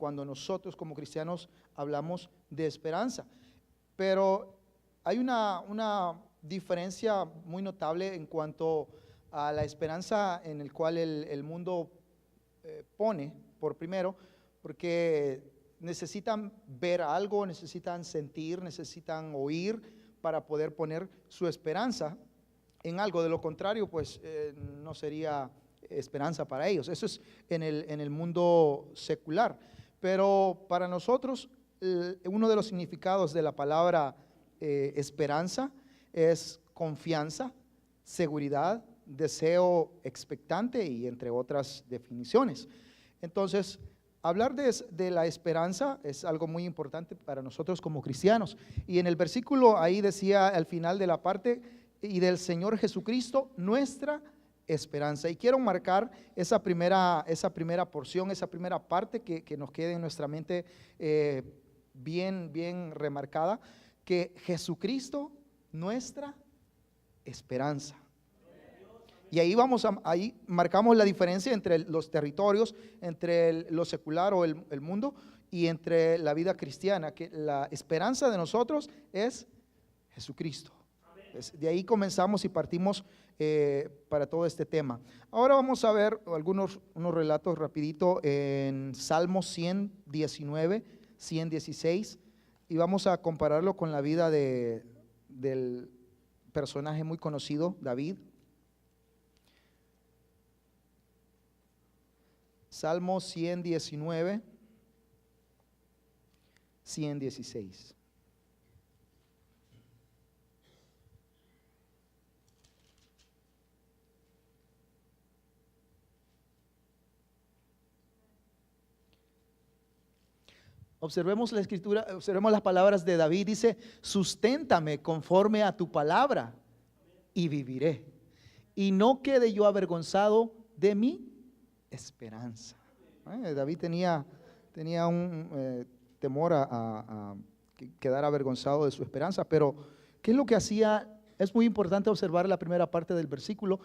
cuando nosotros como cristianos hablamos de esperanza. Pero hay una diferencia muy notable en cuanto a la esperanza en el cual el mundo pone por primero, porque necesitan ver algo, necesitan sentir, necesitan oír para poder poner su esperanza en algo. De lo contrario, pues no sería esperanza para ellos. Eso es en el mundo secular. Pero para nosotros, uno de los significados de la palabra esperanza es confianza, seguridad, deseo expectante y entre otras definiciones. Entonces, hablar de la esperanza es algo muy importante para nosotros como cristianos. Y en el versículo ahí decía al final de la parte, y del Señor Jesucristo, nuestra esperanza. Y quiero marcar esa primera porción, esa primera parte que nos quede en nuestra mente bien remarcada, que Jesucristo, nuestra esperanza. Y ahí marcamos la diferencia entre los territorios, entre lo secular o el mundo y entre la vida cristiana, que la esperanza de nosotros es Jesucristo. De ahí comenzamos y partimos para todo este tema. Ahora vamos a ver unos relatos rapidito en Salmo 119, 116 y vamos a compararlo con la vida del personaje muy conocido, David. Salmo 119, 116. Observemos la escritura, observemos las palabras de David. Dice: susténtame conforme a tu palabra y viviré, y no quede yo avergonzado de mi esperanza. David tenía un temor a quedar avergonzado de su esperanza, pero ¿qué es lo que hacía? Es muy importante observar la primera parte del versículo,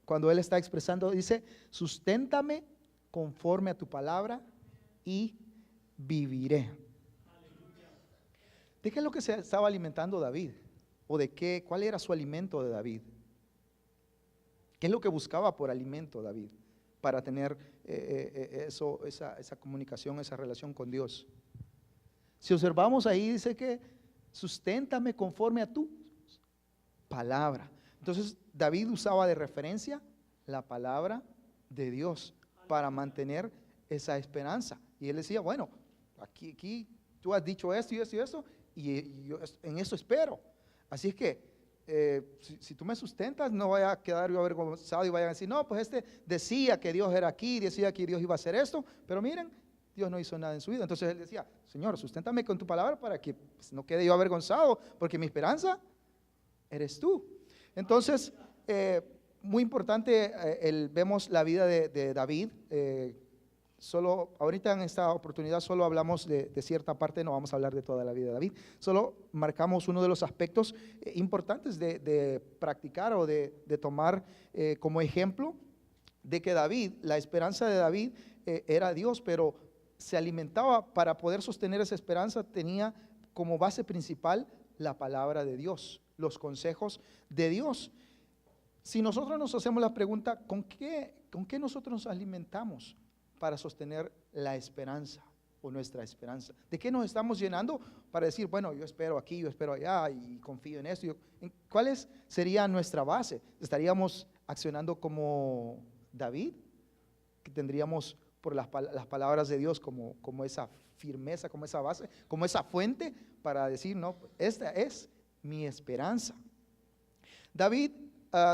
cuando él está expresando, dice: susténtame conforme a tu palabra y viviré. ¿De qué es lo que se estaba alimentando David? ¿O de qué? ¿Cuál era su alimento de David? ¿Qué es lo que buscaba por alimento David para tener esa comunicación, esa relación con Dios? Si observamos ahí, dice que susténtame conforme a tu palabra. Entonces David usaba de referencia la palabra de Dios para mantener esa esperanza. Y él decía: bueno, aquí tú has dicho esto y esto y esto, y yo en eso espero. Así es que si tú me sustentas, no vaya a quedar yo avergonzado y vayan a decir: no, pues este decía que Dios era aquí, decía que Dios iba a hacer esto, pero miren, Dios no hizo nada en su vida. Entonces él decía: Señor, susténtame con tu palabra para que pues, no quede yo avergonzado, porque mi esperanza eres tú. Entonces, muy importante, vemos la vida de David. Solo ahorita en esta oportunidad solo hablamos de cierta parte, no vamos a hablar de toda la vida de David. Solo marcamos uno de los aspectos importantes de practicar o de tomar como ejemplo de que David, la esperanza de David era Dios, pero se alimentaba, para poder sostener esa esperanza, tenía como base principal la palabra de Dios, los consejos de Dios. Si nosotros nos hacemos la pregunta: ¿con qué nosotros nos alimentamos para sostener la esperanza o nuestra esperanza? ¿De qué nos estamos llenando para decir: bueno, yo espero aquí, yo espero allá y confío en esto? ¿Cuál sería nuestra base? ¿Estaríamos accionando como David, que tendríamos por las palabras de Dios como esa firmeza, como esa base, como esa fuente para decir: no, esta es mi esperanza? David,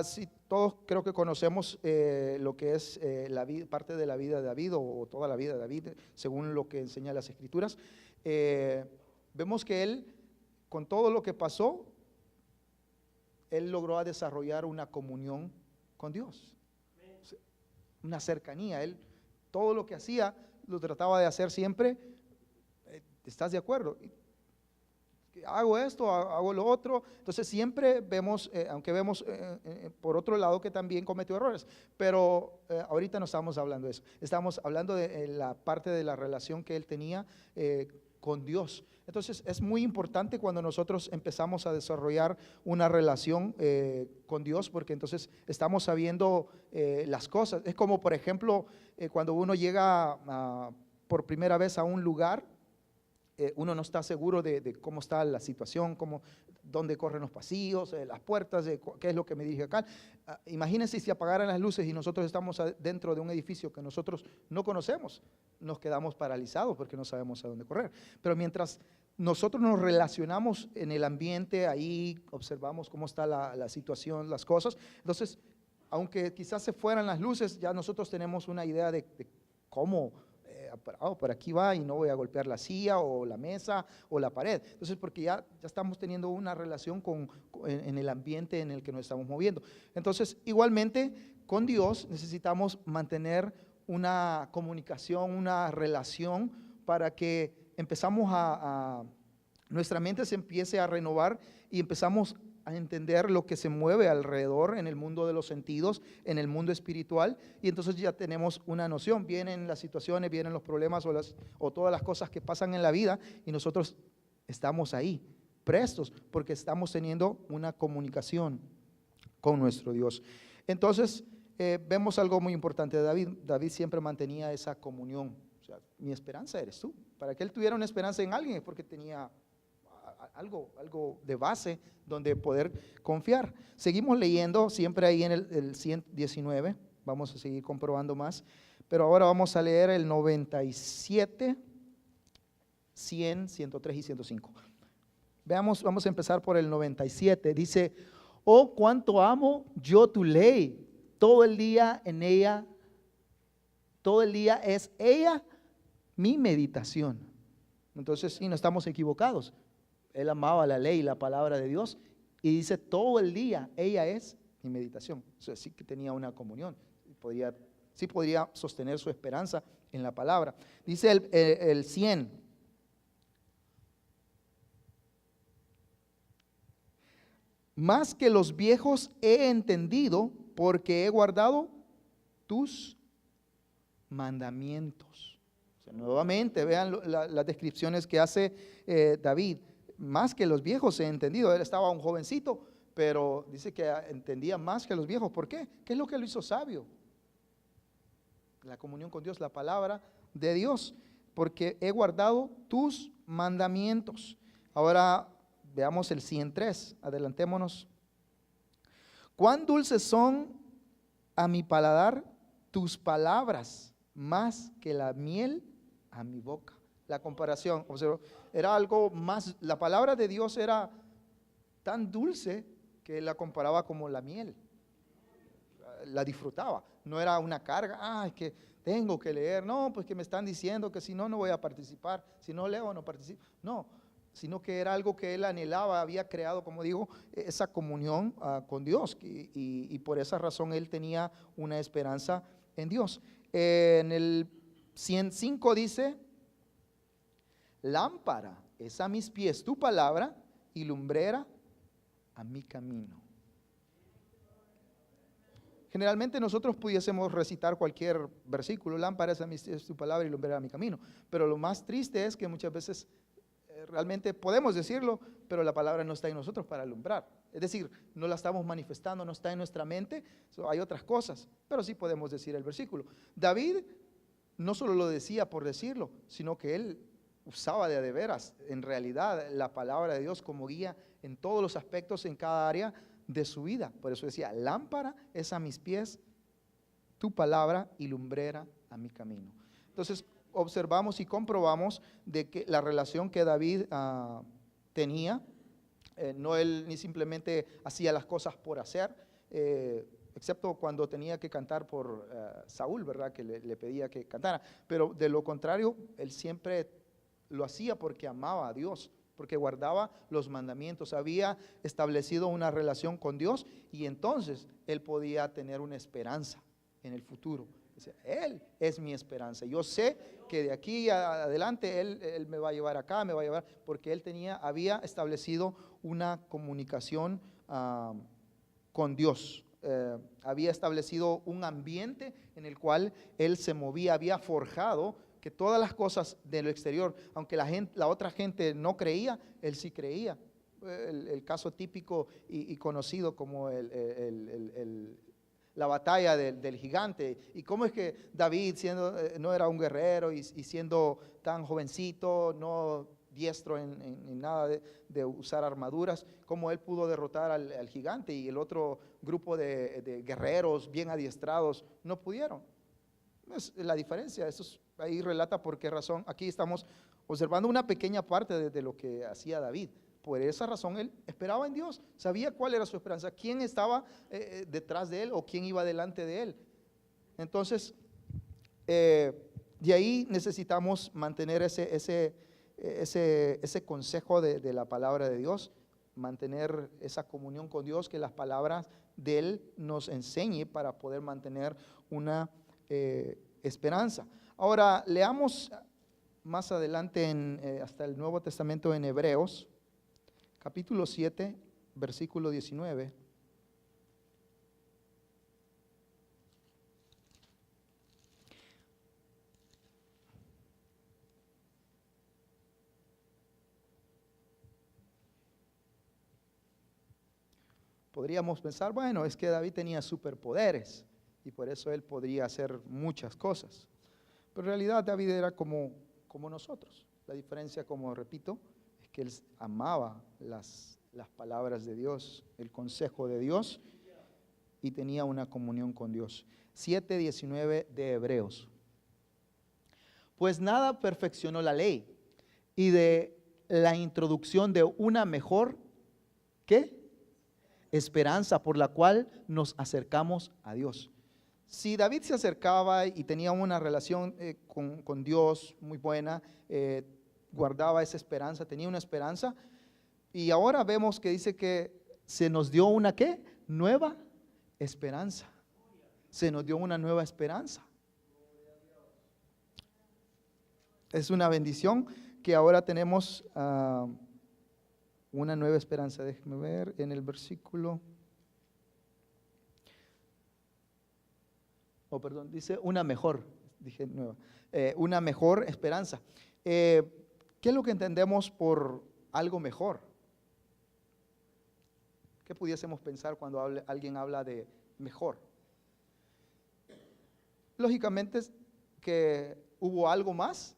si todos creo que conocemos lo que es parte de la vida de David o toda la vida de David, según lo que enseñan las Escrituras, vemos que él, con todo lo que pasó, él logró desarrollar una comunión con Dios, una cercanía. Él todo lo que hacía lo trataba de hacer siempre. ¿Estás de acuerdo? hago esto, hago lo otro. Entonces siempre vemos, aunque vemos por otro lado que también cometió errores, pero ahorita no estamos hablando de eso, estamos hablando de la parte de la relación que él tenía con Dios. Entonces es muy importante cuando nosotros empezamos a desarrollar una relación con Dios, porque entonces estamos sabiendo las cosas. Es como por ejemplo cuando uno llega por primera vez a un lugar, uno no está seguro de cómo está la situación, dónde corren los pasillos, las puertas, qué es lo que me dirige acá. Imagínense si apagaran las luces y nosotros estamos dentro de un edificio que nosotros no conocemos, nos quedamos paralizados porque no sabemos a dónde correr. Pero mientras nosotros nos relacionamos en el ambiente, ahí observamos cómo está la situación, las cosas, entonces, aunque quizás se fueran las luces, ya nosotros tenemos una idea de cómo por aquí va y no voy a golpear la silla o la mesa o la pared. Entonces, porque ya estamos teniendo una relación en el ambiente en el que nos estamos moviendo. Entonces, igualmente, con Dios necesitamos mantener una comunicación, una relación para que nuestra mente se empiece a renovar y empezamos a entender lo que se mueve alrededor en el mundo de los sentidos, en el mundo espiritual, y entonces ya tenemos una noción. Vienen las situaciones, vienen los problemas o todas las cosas que pasan en la vida y nosotros estamos ahí, prestos, porque estamos teniendo una comunicación con nuestro Dios. Entonces vemos algo muy importante de David. David siempre mantenía esa comunión. O sea, mi esperanza eres tú. Para que él tuviera una esperanza en alguien es porque tenía algo de base donde poder confiar. Seguimos leyendo siempre ahí en el 119, vamos a seguir comprobando más, pero ahora vamos a leer el 97, 100, 103 y 105. Veamos, vamos a empezar por el 97. Dice: oh, cuánto amo yo tu ley, todo el día en ella, todo el día es ella mi meditación. Entonces, sí, no estamos equivocados. Él amaba la ley y la palabra de Dios y dice todo el día, ella es mi meditación. O sea, sí que tenía una comunión, sí podría sostener su esperanza en la palabra. Dice el 100. Más que los viejos he entendido porque he guardado tus mandamientos. O sea, nuevamente vean las descripciones que hace David. Más que los viejos he entendido. Él estaba un jovencito, pero dice que entendía más que los viejos. ¿Por qué? ¿Qué es lo que lo hizo sabio? La comunión con Dios, la palabra de Dios. Porque he guardado tus mandamientos. Ahora veamos el 103. Adelantémonos. Cuán dulces son a mi paladar tus palabras, más que la miel a mi boca. La comparación, observo, era algo más, la palabra de Dios era tan dulce que la comparaba como la miel, la disfrutaba, no era una carga, es que tengo que leer, no, pues que me están diciendo que si no, no voy a participar, si no leo, no participo, no, sino que era algo que él anhelaba, había creado, como digo, esa comunión con Dios, y por esa razón él tenía una esperanza en Dios. En el 105 dice: lámpara es a mis pies tu palabra y lumbrera a mi camino. Generalmente nosotros pudiésemos recitar cualquier versículo: lámpara es a mis pies tu palabra y lumbrera a mi camino. Pero lo más triste es que muchas veces realmente podemos decirlo, pero la palabra no está en nosotros para alumbrar. Es decir, no la estamos manifestando, no está en nuestra mente, hay otras cosas, pero sí podemos decir el versículo. David no solo lo decía por decirlo, sino que él usaba de veras, en realidad, la palabra de Dios como guía en todos los aspectos, en cada área de su vida. Por eso decía: lámpara es a mis pies tu palabra y lumbrera a mi camino. Entonces observamos y comprobamos de que la relación que David tenía, no él ni simplemente hacía las cosas por hacer, excepto cuando tenía que cantar por Saúl, ¿verdad? Que le pedía que cantara, pero de lo contrario, él siempre lo hacía porque amaba a Dios, porque guardaba los mandamientos, había establecido una relación con Dios y entonces él podía tener una esperanza en el futuro, Dice, Él es mi esperanza. Yo sé que de aquí adelante Él me va a llevar acá, me va a llevar, porque Él había establecido una comunicación con Dios. Había establecido un ambiente en el cual Él se movía, había forjado que todas las cosas de lo exterior, aunque la otra gente no creía, Él sí creía. El caso típico y conocido como la batalla del gigante. Y cómo es que David, no era un guerrero y siendo tan jovencito, no diestro en nada de usar armaduras, cómo él pudo derrotar al gigante, y el otro grupo de guerreros bien adiestrados no pudieron. Es la diferencia. Ahí relata por qué razón. Aquí estamos observando una pequeña parte de lo que hacía David. Por esa razón él esperaba en Dios, sabía cuál era su esperanza, quién estaba detrás de él o quién iba delante de él. Entonces, de ahí necesitamos mantener ese consejo de la palabra de Dios, mantener esa comunión con Dios, que las palabras de Él nos enseñe para poder mantener una esperanza. Ahora, leamos más adelante hasta el Nuevo Testamento en Hebreos, capítulo 7, versículo 19. Podríamos pensar, bueno, es que David tenía superpoderes y por eso él podría hacer muchas cosas. Pero en realidad David era como nosotros. La diferencia, como repito, es que él amaba las palabras de Dios, el consejo de Dios, y tenía una comunión con Dios. 7:19 de Hebreos. Pues nada perfeccionó la ley, y de la introducción de una mejor, ¿qué? Esperanza, por la cual nos acercamos a Dios. Si David se acercaba y tenía una relación con Dios muy buena, guardaba esa esperanza, tenía una esperanza, y ahora vemos que dice que se nos dio una ¿qué? Nueva esperanza. Se nos dio una nueva esperanza. Es una bendición que ahora tenemos una nueva esperanza. Déjenme ver en el versículo. Perdón, dice una mejor, dije nueva, una mejor esperanza. ¿Qué es lo que entendemos por algo mejor? ¿Qué pudiésemos pensar cuando alguien habla de mejor? Lógicamente es que hubo algo más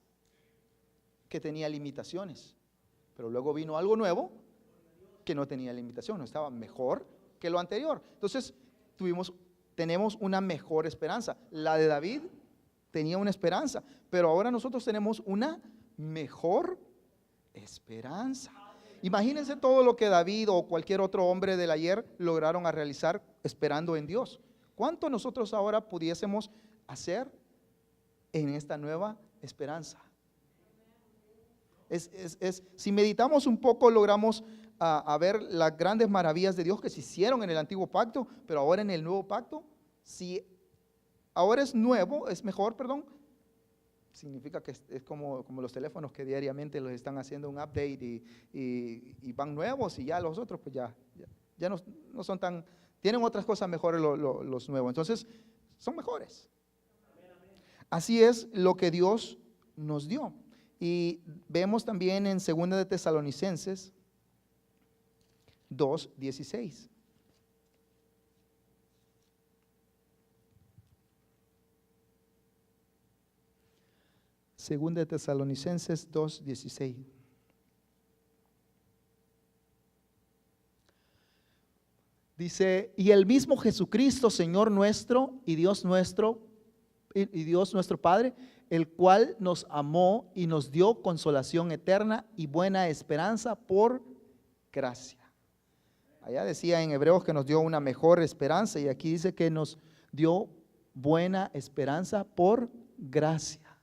que tenía limitaciones, pero luego vino algo nuevo que no tenía limitación, no estaba mejor que lo anterior. Entonces tenemos una mejor esperanza. La de David tenía una esperanza, pero ahora nosotros tenemos una mejor esperanza. Imagínense todo lo que David o cualquier otro hombre del ayer lograron realizar esperando en Dios. ¿Cuánto nosotros ahora pudiésemos hacer en esta nueva esperanza? Si meditamos un poco, logramos a ver las grandes maravillas de Dios que se hicieron en el antiguo pacto, pero ahora en el nuevo pacto, si ahora es nuevo, es mejor, perdón, significa que es como los teléfonos que diariamente los están haciendo un update y van nuevos, y ya los otros pues ya no son tan, tienen otras cosas mejores los nuevos, entonces son mejores. Así es lo que Dios nos dio. Y vemos también en 2 de Tesalonicenses 2:16. Segunda de Tesalonicenses 2:16. Dice, y el mismo Jesucristo, Señor nuestro y Dios nuestro Padre, el cual nos amó y nos dio consolación eterna y buena esperanza por gracia. Allá decía en Hebreos que nos dio una mejor esperanza, y aquí dice que nos dio buena esperanza por gracia.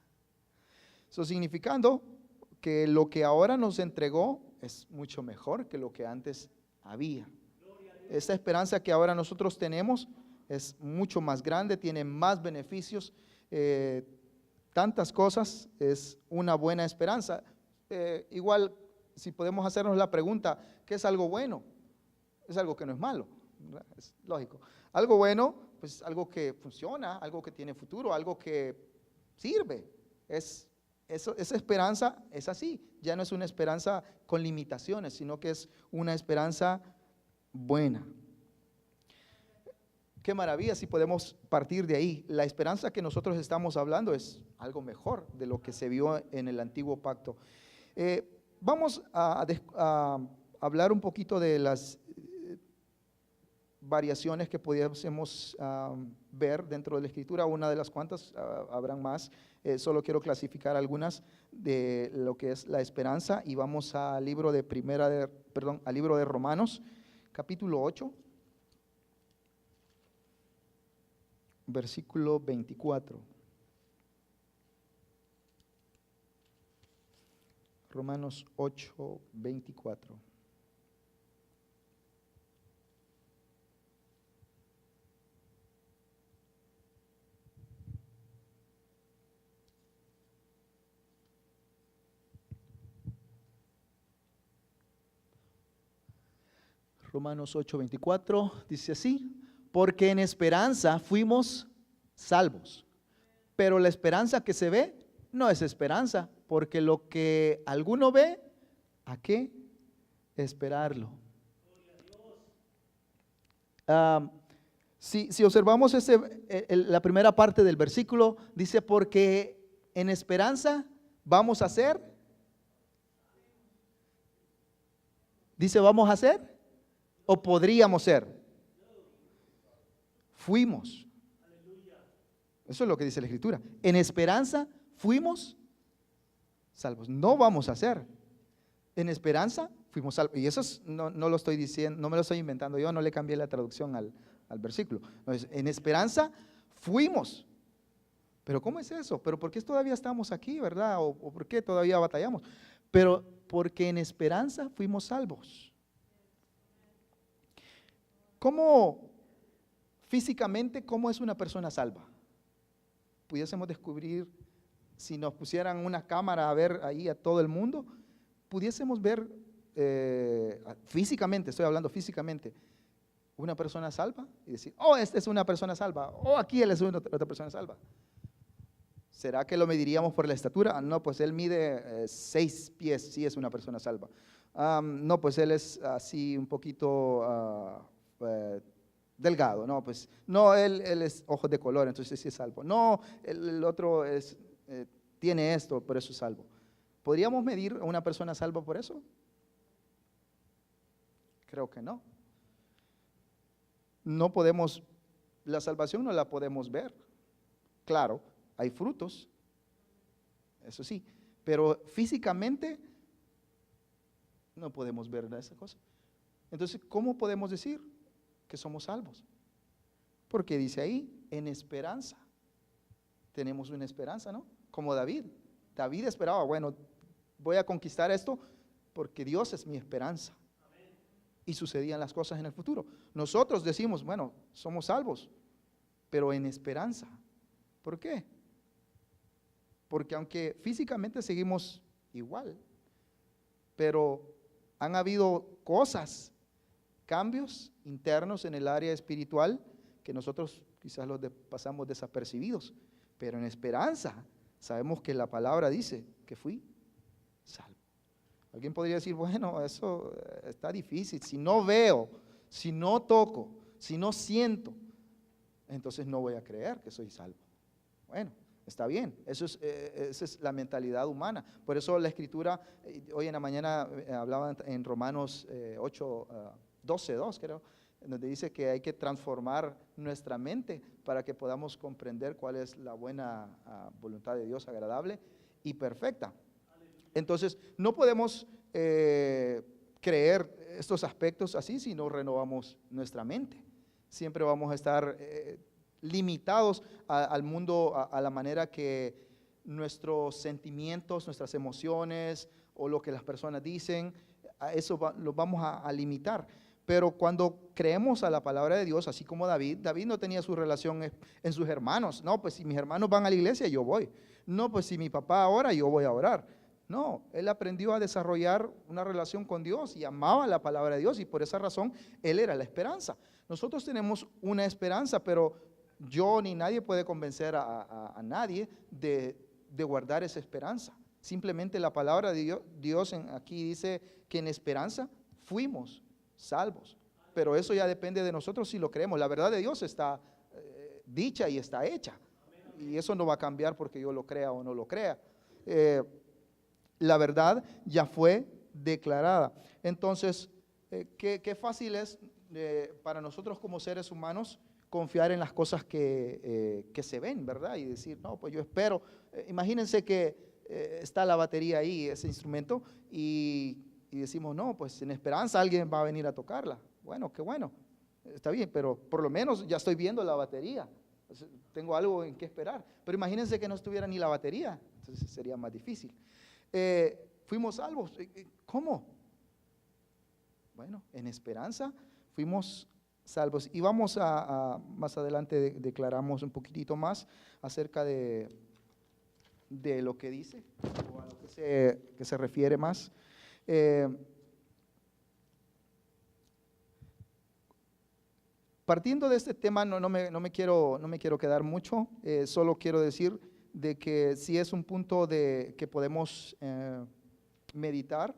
Eso significando que lo que ahora nos entregó es mucho mejor que lo que antes había. Esta esperanza que ahora nosotros tenemos es mucho más grande, tiene más beneficios, tantas cosas, es una buena esperanza. Igual, si podemos hacernos la pregunta, ¿qué es algo bueno? Es algo que no es malo, ¿verdad? Es lógico. Algo bueno, pues algo que funciona, algo que tiene futuro, algo que sirve. Esa esperanza es así, ya no es una esperanza con limitaciones, sino que es una esperanza buena. Qué maravilla si podemos partir de ahí. La esperanza que nosotros estamos hablando es algo mejor de lo que se vio en el antiguo pacto. Vamos a hablar un poquito de las variaciones que pudiésemos ver dentro de la Escritura, una de las cuantas, habrán más. Solo quiero clasificar algunas de lo que es la esperanza y vamos al libro de al libro de Romanos, capítulo 8, versículo 24. Romanos 8, 24. Romanos 8, 24 dice así: porque en esperanza fuimos salvos, pero la esperanza que se ve no es esperanza, porque lo que alguno ve, ¿a qué esperarlo? Si observamos la primera parte del versículo, dice: porque en esperanza vamos a ser. Dice: vamos a ser o podríamos ser. Fuimos. Eso es lo que dice la Escritura. En esperanza fuimos salvos. No vamos a ser. En esperanza fuimos salvos. Y eso no lo estoy diciendo, no me lo estoy inventando yo, no le cambié la traducción al versículo. Entonces, en esperanza fuimos. Pero ¿cómo es eso? ¿Pero por qué todavía estamos aquí, verdad? ¿O por qué todavía batallamos? Pero porque en esperanza fuimos salvos. ¿Cómo físicamente, cómo es una persona salva? Pudiésemos descubrir, si nos pusieran una cámara a ver ahí a todo el mundo, pudiésemos ver físicamente, estoy hablando físicamente, una persona salva y decir: oh, esta es una persona salva, oh, aquí él es otra persona salva. ¿Será que lo mediríamos por la estatura? No, pues él mide 6 pies, sí es una persona salva. No, pues él es así un poquito delgado. No, pues no, él es ojos de color, entonces sí es salvo. No, el otro tiene esto, por eso es salvo. ¿Podríamos medir a una persona salva por eso? Creo que no. No podemos, la salvación no la podemos ver. Claro, hay frutos, eso sí, pero físicamente no podemos ver esa cosa. Entonces, ¿cómo podemos decir que somos salvos? Porque dice ahí, en esperanza. Tenemos una esperanza, ¿no? Como David. David esperaba, bueno, voy a conquistar esto porque Dios es mi esperanza. Y sucedían las cosas en el futuro. Nosotros decimos, bueno, somos salvos, pero en esperanza. ¿Por qué? Porque aunque físicamente seguimos igual, pero han habido cosas, cambios internos en el área espiritual que nosotros quizás los pasamos desapercibidos, pero en esperanza sabemos que la palabra dice que fui salvo. Alguien podría decir, bueno, eso está difícil, si no veo, si no toco, si no siento, entonces no voy a creer que soy salvo. Bueno, está bien, esa es la mentalidad humana. Por eso la Escritura, hoy en la mañana hablaba en Romanos 8, 12:2 creo, donde dice que hay que transformar nuestra mente para que podamos comprender cuál es la buena voluntad de Dios, agradable y perfecta. Entonces, no podemos creer estos aspectos así si no renovamos nuestra mente. Siempre vamos a estar limitados al mundo, a la manera que nuestros sentimientos, nuestras emociones o lo que las personas dicen, a eso lo vamos a limitar. Pero cuando creemos a la palabra de Dios, así como David no tenía su relación en sus hermanos. No, pues si mis hermanos van a la iglesia, yo voy. No, pues si mi papá ora, yo voy a orar. No, él aprendió a desarrollar una relación con Dios y amaba la palabra de Dios, y por esa razón él era la esperanza. Nosotros tenemos una esperanza, pero yo ni nadie puede convencer a nadie de guardar esa esperanza. Simplemente la palabra de Dios aquí dice que en esperanza fuimos salvos, pero eso ya depende de nosotros si lo creemos. La verdad de Dios está dicha y está hecha, y eso no va a cambiar porque yo lo crea o no lo crea. La verdad ya fue declarada. Entonces, qué fácil es para nosotros como seres humanos confiar en las cosas que se ven, ¿verdad? Y decir, no, pues yo espero. Imagínense que está la batería ahí, ese instrumento, y decimos, no, pues en esperanza alguien va a venir a tocarla. Bueno, qué bueno, está bien, pero por lo menos ya estoy viendo la batería. Entonces, tengo algo en qué esperar. Pero imagínense que no estuviera ni la batería, entonces sería más difícil. Fuimos salvos. ¿Cómo? Bueno, en esperanza fuimos salvos. Y vamos más adelante declaramos un poquitito más acerca de lo que dice, o a lo que se refiere más. Partiendo de este tema, no me quiero quedar mucho, solo quiero decir de que sí es un punto que podemos meditar,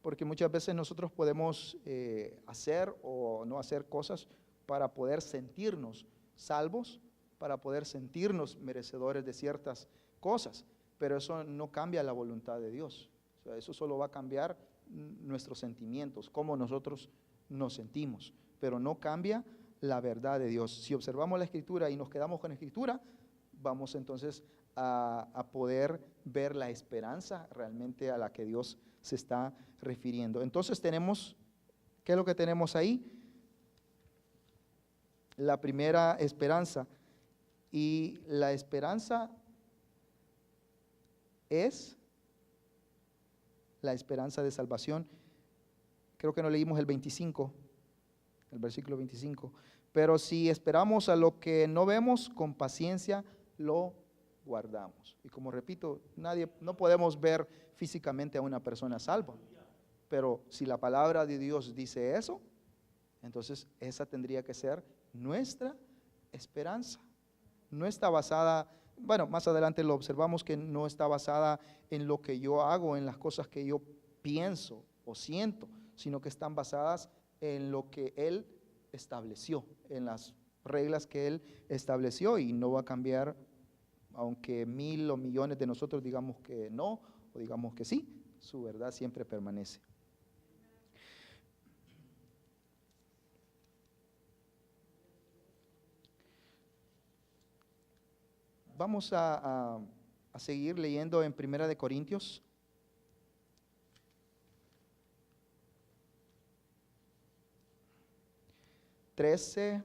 porque muchas veces nosotros podemos hacer o no hacer cosas para poder sentirnos salvos, para poder sentirnos merecedores de ciertas cosas, pero eso no cambia la voluntad de Dios. O sea, eso solo va a cambiar nuestros sentimientos, cómo nosotros nos sentimos, pero no cambia la verdad de Dios. Si observamos la Escritura y nos quedamos con la Escritura, vamos entonces a poder ver la esperanza realmente a la que Dios se está refiriendo. Entonces tenemos, ¿qué es lo que tenemos ahí? La primera esperanza, y la esperanza es la esperanza de salvación. Creo que no leímos el 25, el versículo 25. Pero si esperamos a lo que no vemos, con paciencia lo guardamos. Y como repito, no podemos ver físicamente a una persona salva, pero si la palabra de Dios dice eso, entonces esa tendría que ser nuestra esperanza. No está basada, bueno, más adelante lo observamos, que no está basada en lo que yo hago, en las cosas que yo pienso o siento, sino que están basadas en lo que Él estableció, en las reglas que Él estableció, y no va a cambiar, aunque 1000 o millones de nosotros digamos que no, o digamos que sí, su verdad siempre permanece. Vamos a seguir leyendo en 1 de Corintios. (13,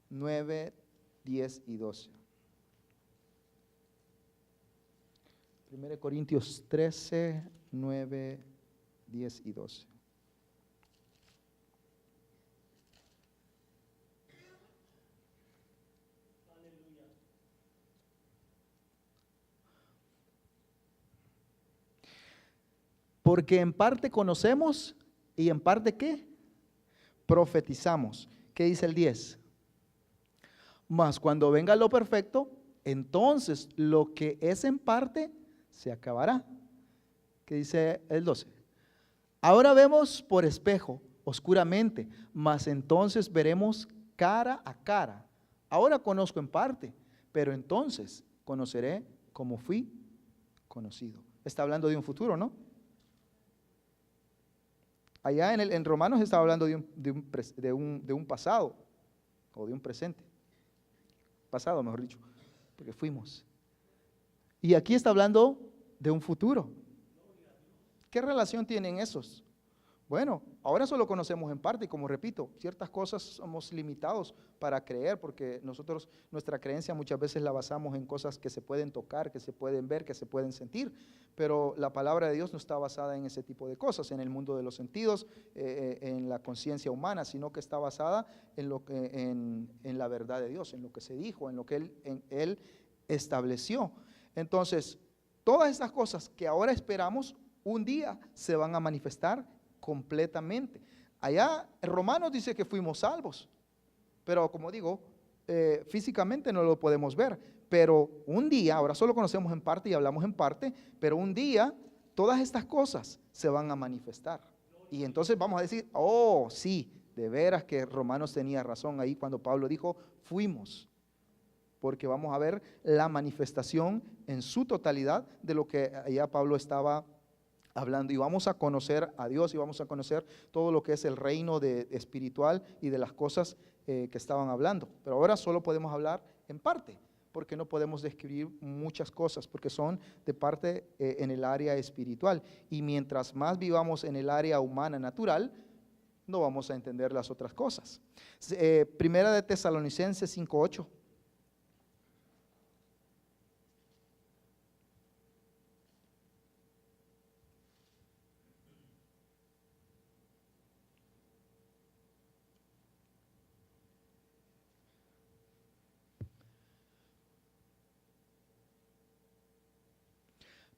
9, 10 y 12). 1 Corintios 13, 9, 10 y 12. Porque en parte conocemos y en parte ¿qué? Profetizamos. ¿Qué dice el 10? Mas cuando venga lo perfecto, entonces lo que es en parte se acabará. ¿Qué dice el 12? Ahora vemos por espejo, oscuramente, mas entonces veremos cara a cara. Ahora conozco en parte, pero entonces conoceré como fui conocido. Está hablando de un futuro, ¿no? Allá en Romanos está hablando de un pasado, o de un presente. Pasado, mejor dicho, porque fuimos. Y aquí está hablando de un futuro. ¿Qué relación tienen esos? Bueno, ahora solo conocemos en parte y como repito, ciertas cosas somos limitados para creer porque nosotros nuestra creencia muchas veces la basamos en cosas que se pueden tocar, que se pueden ver, que se pueden sentir, pero la palabra de Dios no está basada en ese tipo de cosas, en el mundo de los sentidos, en la conciencia humana, sino que está basada en la verdad de Dios, en lo que se dijo, en lo que Él estableció. Entonces, todas estas cosas que ahora esperamos, un día se van a manifestar completamente. Allá en Romanos dice que fuimos salvos, pero como digo, físicamente no lo podemos ver, pero un día, ahora solo conocemos en parte y hablamos en parte, pero un día todas estas cosas se van a manifestar. Y entonces vamos a decir, oh sí, de veras que Romanos tenía razón ahí cuando Pablo dijo, fuimos. Porque vamos a ver la manifestación en su totalidad de lo que allá Pablo estaba hablando, y vamos a conocer a Dios y vamos a conocer todo lo que es el reino espiritual y de las cosas que estaban hablando. Pero ahora solo podemos hablar en parte, porque no podemos describir muchas cosas, porque son de parte en el área espiritual. Y mientras más vivamos en el área humana natural, no vamos a entender las otras cosas. Primera de Tesalonicenses 5:8.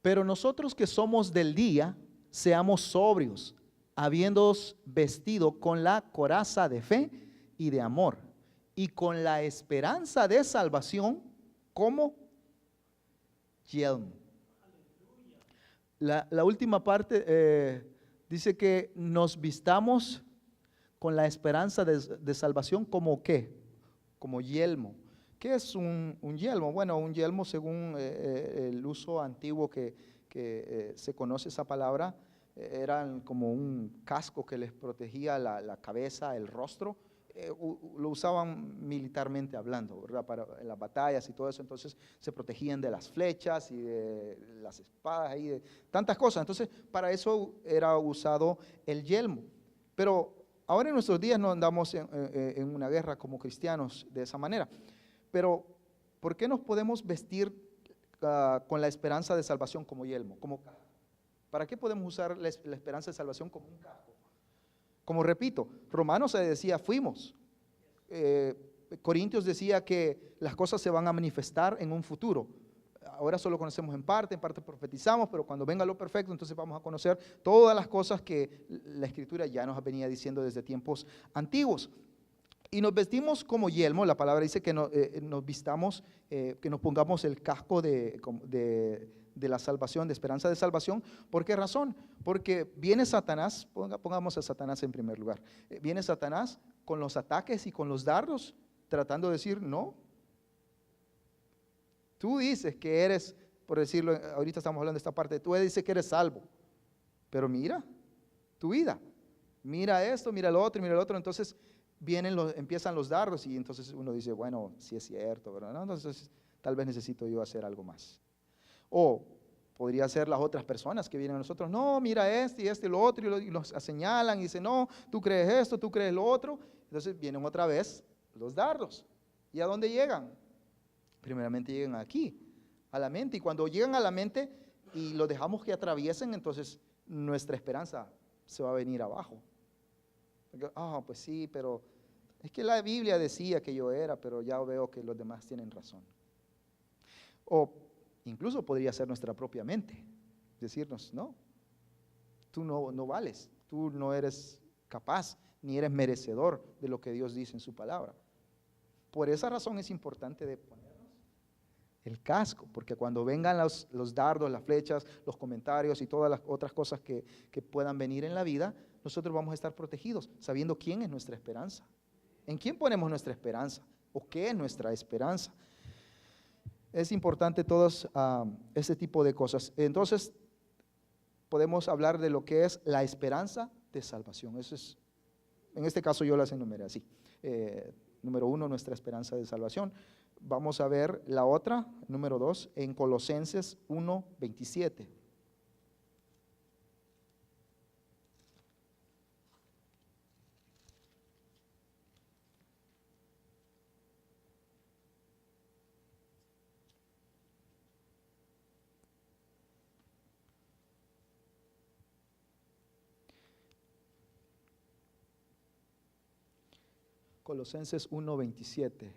Pero nosotros que somos del día, seamos sobrios, habiéndoos vestido con la coraza de fe y de amor, y con la esperanza de salvación como yelmo. La última parte dice que nos vistamos con la esperanza de salvación como ¿qué? Como yelmo. ¿Qué es un yelmo? Bueno, un yelmo según el uso antiguo que se conoce esa palabra, eran como un casco que les protegía la cabeza, el rostro. Lo usaban militarmente hablando, ¿verdad? En las batallas y todo eso, entonces se protegían de las flechas y de las espadas y de tantas cosas. Entonces, para eso era usado el yelmo. Pero ahora en nuestros días no andamos en una guerra como cristianos de esa manera. Pero, ¿por qué nos podemos vestir con la esperanza de salvación como yelmo? ¿Para qué podemos usar la esperanza de salvación como un casco? Como repito, Romanos se decía fuimos. Corintios decía que las cosas se van a manifestar en un futuro. Ahora solo conocemos en parte profetizamos, pero cuando venga lo perfecto, entonces vamos a conocer todas las cosas que la Escritura ya nos venía diciendo desde tiempos antiguos. Y nos vestimos como yelmo, la palabra dice que nos vistamos, que nos pongamos el casco de la salvación, de esperanza de salvación. ¿Por qué razón? Porque viene Satanás, pongamos a Satanás en primer lugar, viene Satanás con los ataques y con los dardos, tratando de decir, no, tú dices que eres, por decirlo, ahorita estamos hablando de esta parte, tú dices que eres salvo, pero mira tu vida, mira esto, mira lo otro, mira lo otro, entonces empiezan los dardos y entonces uno dice, bueno, sí es cierto, ¿verdad? ¿No? Entonces tal vez necesito yo hacer algo más. O podría ser las otras personas que vienen a nosotros, no, mira este y lo otro, y los señalan y dicen, no, tú crees esto, tú crees lo otro. Entonces vienen otra vez los dardos. ¿Y a dónde llegan? Primeramente llegan aquí, a la mente, y cuando llegan a la mente y los dejamos que atraviesen, entonces nuestra esperanza se va a venir abajo. Pues sí, pero es que la Biblia decía que yo era, pero ya veo que los demás tienen razón. O incluso podría ser nuestra propia mente, decirnos, no, tú no vales, tú no eres capaz, ni eres merecedor de lo que Dios dice en su palabra. Por esa razón es importante de ponernos el casco, porque cuando vengan los dardos, las flechas, los comentarios y todas las otras cosas que puedan venir en la vida, nosotros vamos a estar protegidos, sabiendo quién es nuestra esperanza. ¿En quién ponemos nuestra esperanza? ¿O qué es nuestra esperanza? Es importante todos ese tipo de cosas. Entonces, podemos hablar de lo que es la esperanza de salvación. Eso es, en este caso yo las enumeré así. Número 1, nuestra esperanza de salvación. Vamos a ver la otra, número 2, en Colosenses 1:27. Colosenses 1:27.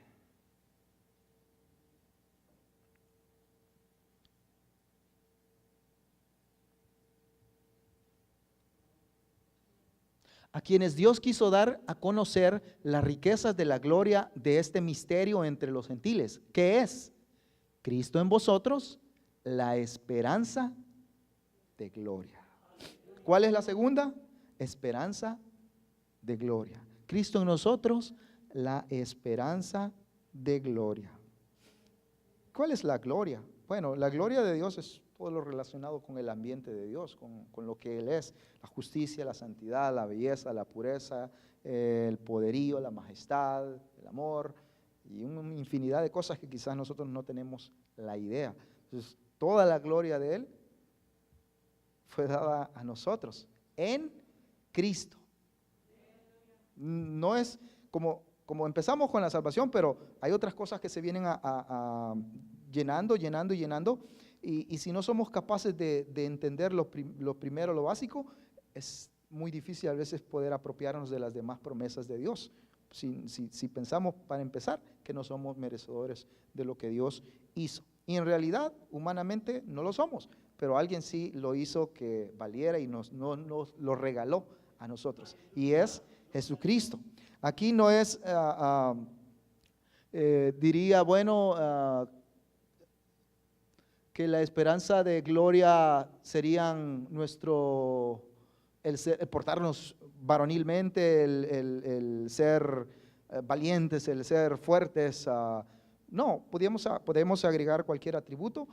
A quienes Dios quiso dar a conocer las riquezas de la gloria de este misterio entre los gentiles, que es Cristo en vosotros, la esperanza de gloria. ¿Cuál es la segunda? Esperanza de gloria. Cristo en nosotros, la esperanza de gloria. ¿Cuál es la gloria? Bueno, la gloria de Dios es todo lo relacionado con el ambiente de Dios, con lo que Él es, la justicia, la santidad, la belleza, la pureza, el poderío, la majestad, el amor y una infinidad de cosas que quizás nosotros no tenemos la idea. Entonces, toda la gloria de Él fue dada a nosotros en Cristo. No es como empezamos con la salvación, pero hay otras cosas que se vienen llenando. Y si no somos capaces de entender lo primero, lo básico, es muy difícil a veces poder apropiarnos de las demás promesas de Dios. Si pensamos, para empezar, que no somos merecedores de lo que Dios hizo. Y en realidad, humanamente, no lo somos, pero alguien sí lo hizo que valiera y nos lo regaló a nosotros. Y es Jesucristo. Aquí no es, diría, bueno, que la esperanza de gloria serían el portarnos varonilmente, el ser valientes, el ser fuertes. No, podemos agregar cualquier atributo,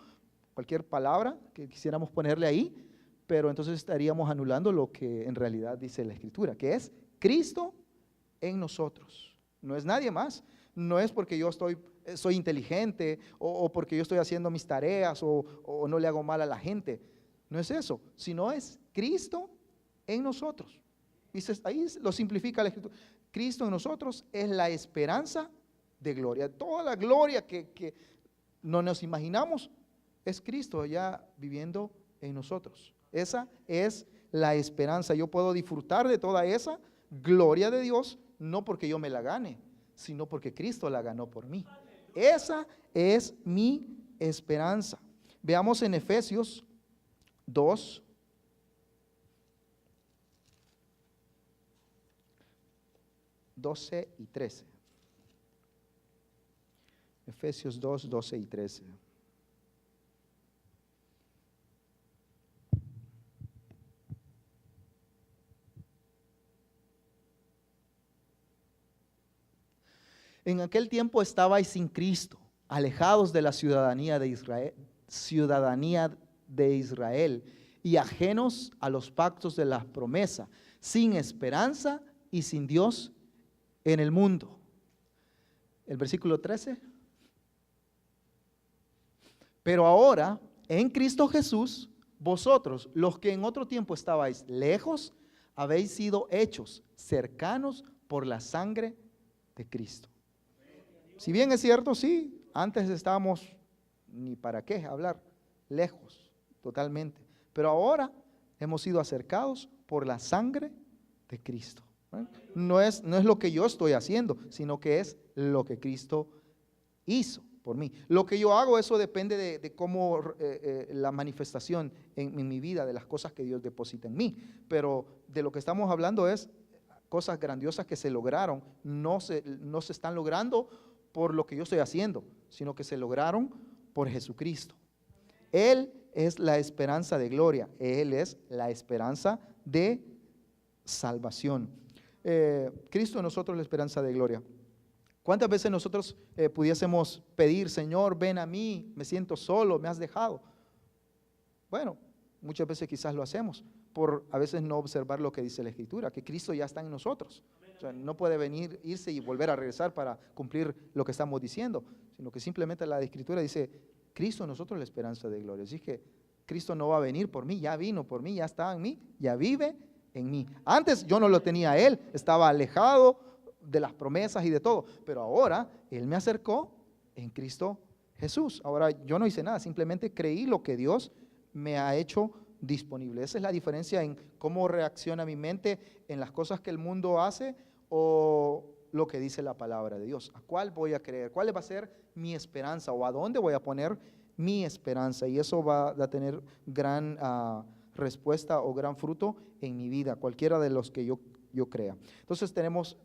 cualquier palabra que quisiéramos ponerle ahí, pero entonces estaríamos anulando lo que en realidad dice la Escritura, que es Cristo en nosotros. No es nadie más. No es porque yo soy inteligente o porque yo estoy haciendo mis tareas o no le hago mal a la gente. No es eso, sino es Cristo en nosotros. Ahí lo simplifica la Escritura. Cristo en nosotros es la esperanza de gloria. Toda la gloria que no nos imaginamos es Cristo ya viviendo en nosotros. Esa es la esperanza. Yo puedo disfrutar de toda esa gloria de Dios, no porque yo me la gane, sino porque Cristo la ganó por mí. Esa es mi esperanza. Veamos en Efesios 2, 12 y 13. Efesios 2, 12 y 13. En aquel tiempo estabais sin Cristo, alejados de la ciudadanía de Israel y ajenos a los pactos de la promesa, sin esperanza y sin Dios en el mundo. El versículo 13. Pero ahora, en Cristo Jesús, vosotros, los que en otro tiempo estabais lejos, habéis sido hechos cercanos por la sangre de Cristo. Si bien es cierto, sí, antes estábamos, ni para qué hablar, lejos, totalmente. Pero ahora hemos sido acercados por la sangre de Cristo. No es lo que yo estoy haciendo, sino que es lo que Cristo hizo por mí. Lo que yo hago, eso depende de cómo la manifestación en mi vida, de las cosas que Dios deposita en mí. Pero de lo que estamos hablando es cosas grandiosas que se lograron, no se están logrando por lo que yo estoy haciendo, sino que se lograron por Jesucristo. Él es la esperanza de gloria, Él es la esperanza de salvación. Cristo en nosotros es la esperanza de gloria. ¿Cuántas veces nosotros pudiésemos pedir, Señor, ven a mí, me siento solo, me has dejado? Bueno, muchas veces quizás lo hacemos por a veces no observar lo que dice la Escritura, que Cristo ya está en nosotros. O sea, no puede irse y volver a regresar para cumplir lo que estamos diciendo, sino que simplemente la Escritura dice, Cristo en nosotros es la esperanza de gloria. Así que Cristo no va a venir por mí, ya vino por mí, ya está en mí, ya vive en mí. Antes yo no lo tenía a Él, estaba alejado de las promesas y de todo, pero ahora Él me acercó en Cristo Jesús. Ahora yo no hice nada, simplemente creí lo que Dios me ha hecho disponible. Esa es la diferencia en cómo reacciona mi mente en las cosas que el mundo hace o lo que dice la palabra de Dios. ¿A cuál voy a creer? ¿Cuál va a ser mi esperanza? ¿O a dónde voy a poner mi esperanza? Y eso va a tener gran respuesta o gran fruto en mi vida, cualquiera de los que yo crea. Entonces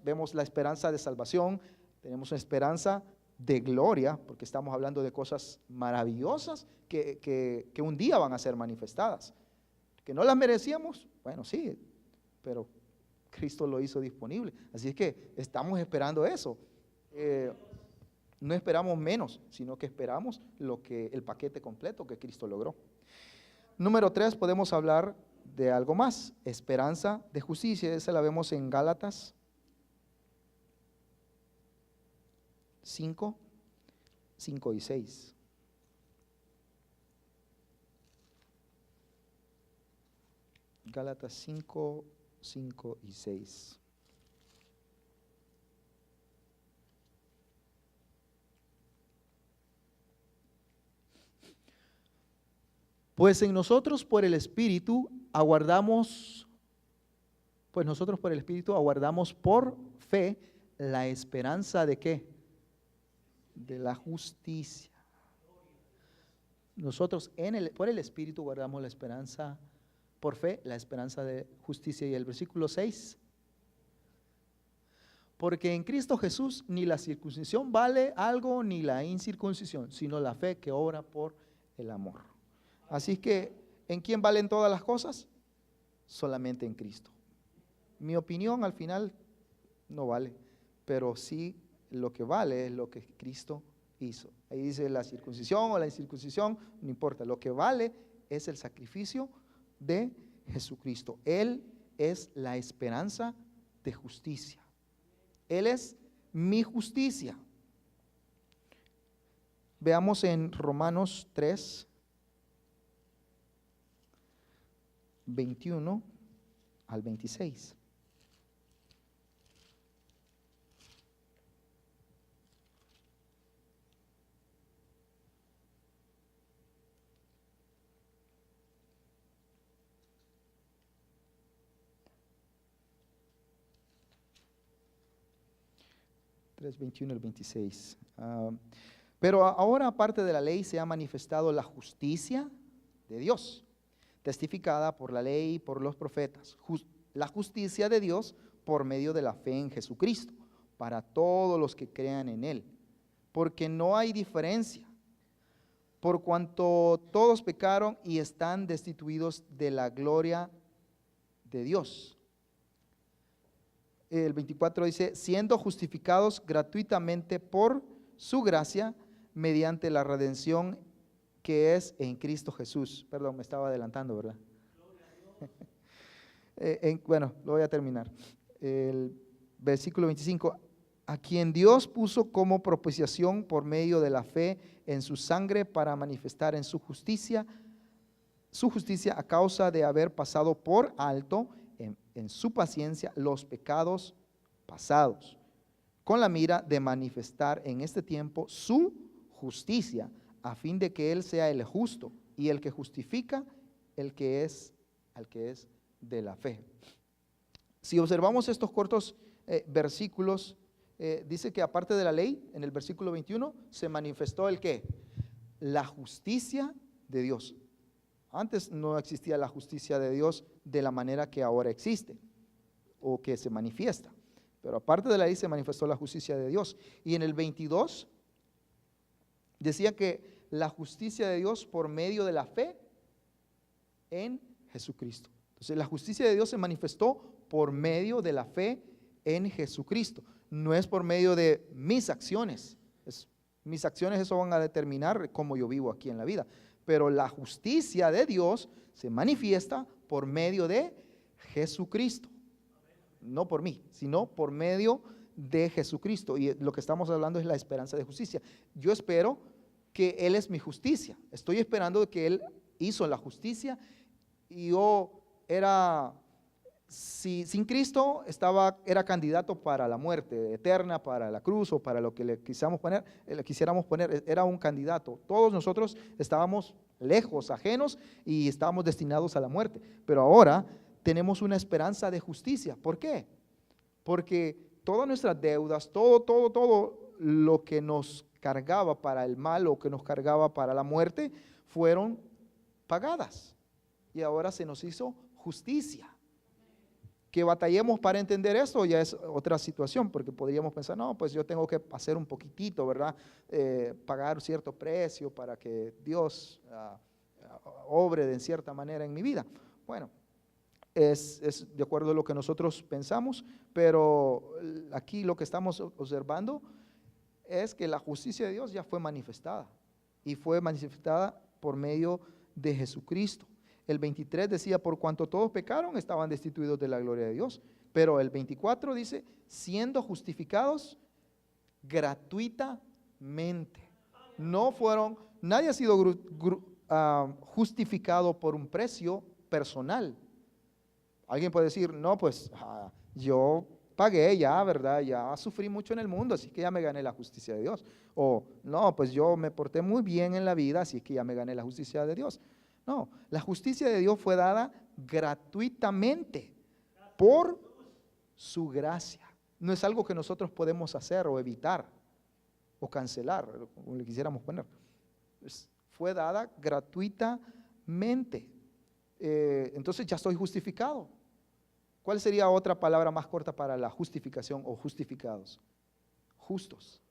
vemos la esperanza de salvación, tenemos una esperanza de gloria, porque estamos hablando de cosas maravillosas que un día van a ser manifestadas. Que no las merecíamos, bueno, sí, pero Cristo lo hizo disponible. Así es que estamos esperando eso. No esperamos menos, sino que esperamos el paquete completo que Cristo logró. Número 3, podemos hablar de algo más, esperanza de justicia. Esa la vemos en Gálatas 5 y 6. Gálatas 5 y 6. Pues nosotros por el Espíritu aguardamos por fe la esperanza de ¿qué? De la justicia. Nosotros por el Espíritu guardamos la esperanza, por fe, la esperanza de justicia. Y el versículo 6, porque en Cristo Jesús ni la circuncisión vale algo, ni la incircuncisión, sino la fe que obra por el amor. Así que, ¿en quién valen todas las cosas? Solamente en Cristo. Mi opinión al final no vale, pero sí lo que vale es lo que Cristo hizo. Ahí dice la circuncisión o la incircuncisión, no importa, lo que vale es el sacrificio de Jesucristo. Él es la esperanza de justicia. Él es mi justicia. Veamos en Romanos 3, 21 al 26. Tres, 21 al 26. Pero ahora, aparte de la ley, se ha manifestado la justicia de Dios, testificada por la ley y por los profetas. La justicia de Dios por medio de la fe en Jesucristo, para todos los que crean en Él. Porque no hay diferencia, por cuanto todos pecaron y están destituidos de la gloria de Dios. El 24 dice, siendo justificados gratuitamente por su gracia, mediante la redención que es en Cristo Jesús. Perdón, me estaba adelantando, ¿verdad? Bueno, lo voy a terminar. El versículo 25, a quien Dios puso como propiciación por medio de la fe en su sangre para manifestar en su justicia a causa de haber pasado por alto en su paciencia los pecados pasados, con la mira de manifestar en este tiempo su justicia, a fin de que Él sea el justo y el que justifica al que es de la fe. Si observamos estos cortos versículos, dice que aparte de la ley, en el versículo 21, se manifestó el ¿qué? La justicia de Dios. Antes no existía la justicia de Dios de la manera que ahora existe o que se manifiesta. Pero aparte de la ley se manifestó la justicia de Dios. Y en el 22 decía que la justicia de Dios por medio de la fe en Jesucristo. Entonces la justicia de Dios se manifestó por medio de la fe en Jesucristo. No es por medio de mis acciones. Mis acciones eso van a determinar cómo yo vivo aquí en la vida. Pero la justicia de Dios se manifiesta por medio de Jesucristo. No por mí, sino por medio de Jesucristo. Y lo que estamos hablando es la esperanza de justicia. Yo espero que Él es mi justicia. Estoy esperando que Él hizo la justicia y yo sin Cristo era candidato para la muerte eterna, para la cruz o para lo que le quisiéramos poner, era un candidato. Todos nosotros estábamos lejos, ajenos y estábamos destinados a la muerte. Pero ahora tenemos una esperanza de justicia. ¿Por qué? Porque todas nuestras deudas, todo lo que nos cargaba para el mal o que nos cargaba para la muerte, fueron pagadas. Y ahora se nos hizo justicia. Que batallemos para entender esto ya es otra situación, porque podríamos pensar, no, pues yo tengo que hacer un poquitito, ¿verdad? Pagar cierto precio para que Dios obre de cierta manera en mi vida. Bueno, es de acuerdo a lo que nosotros pensamos, pero aquí lo que estamos observando es que la justicia de Dios ya fue manifestada, y fue manifestada por medio de Jesucristo. El 23 decía, por cuanto todos pecaron, estaban destituidos de la gloria de Dios. Pero el 24 dice, siendo justificados gratuitamente. No fueron, nadie ha sido justificado por un precio personal. Alguien puede decir, no, pues yo pagué ya, ¿verdad? Ya sufrí mucho en el mundo, así que ya me gané la justicia de Dios. O no, pues yo me porté muy bien en la vida, así que ya me gané la justicia de Dios. No, la justicia de Dios fue dada gratuitamente por su gracia. No es algo que nosotros podemos hacer o evitar o cancelar, como le quisiéramos poner. Fue dada gratuitamente. Entonces ya estoy justificado. ¿Cuál sería otra palabra más corta para la justificación o justificados? Justos.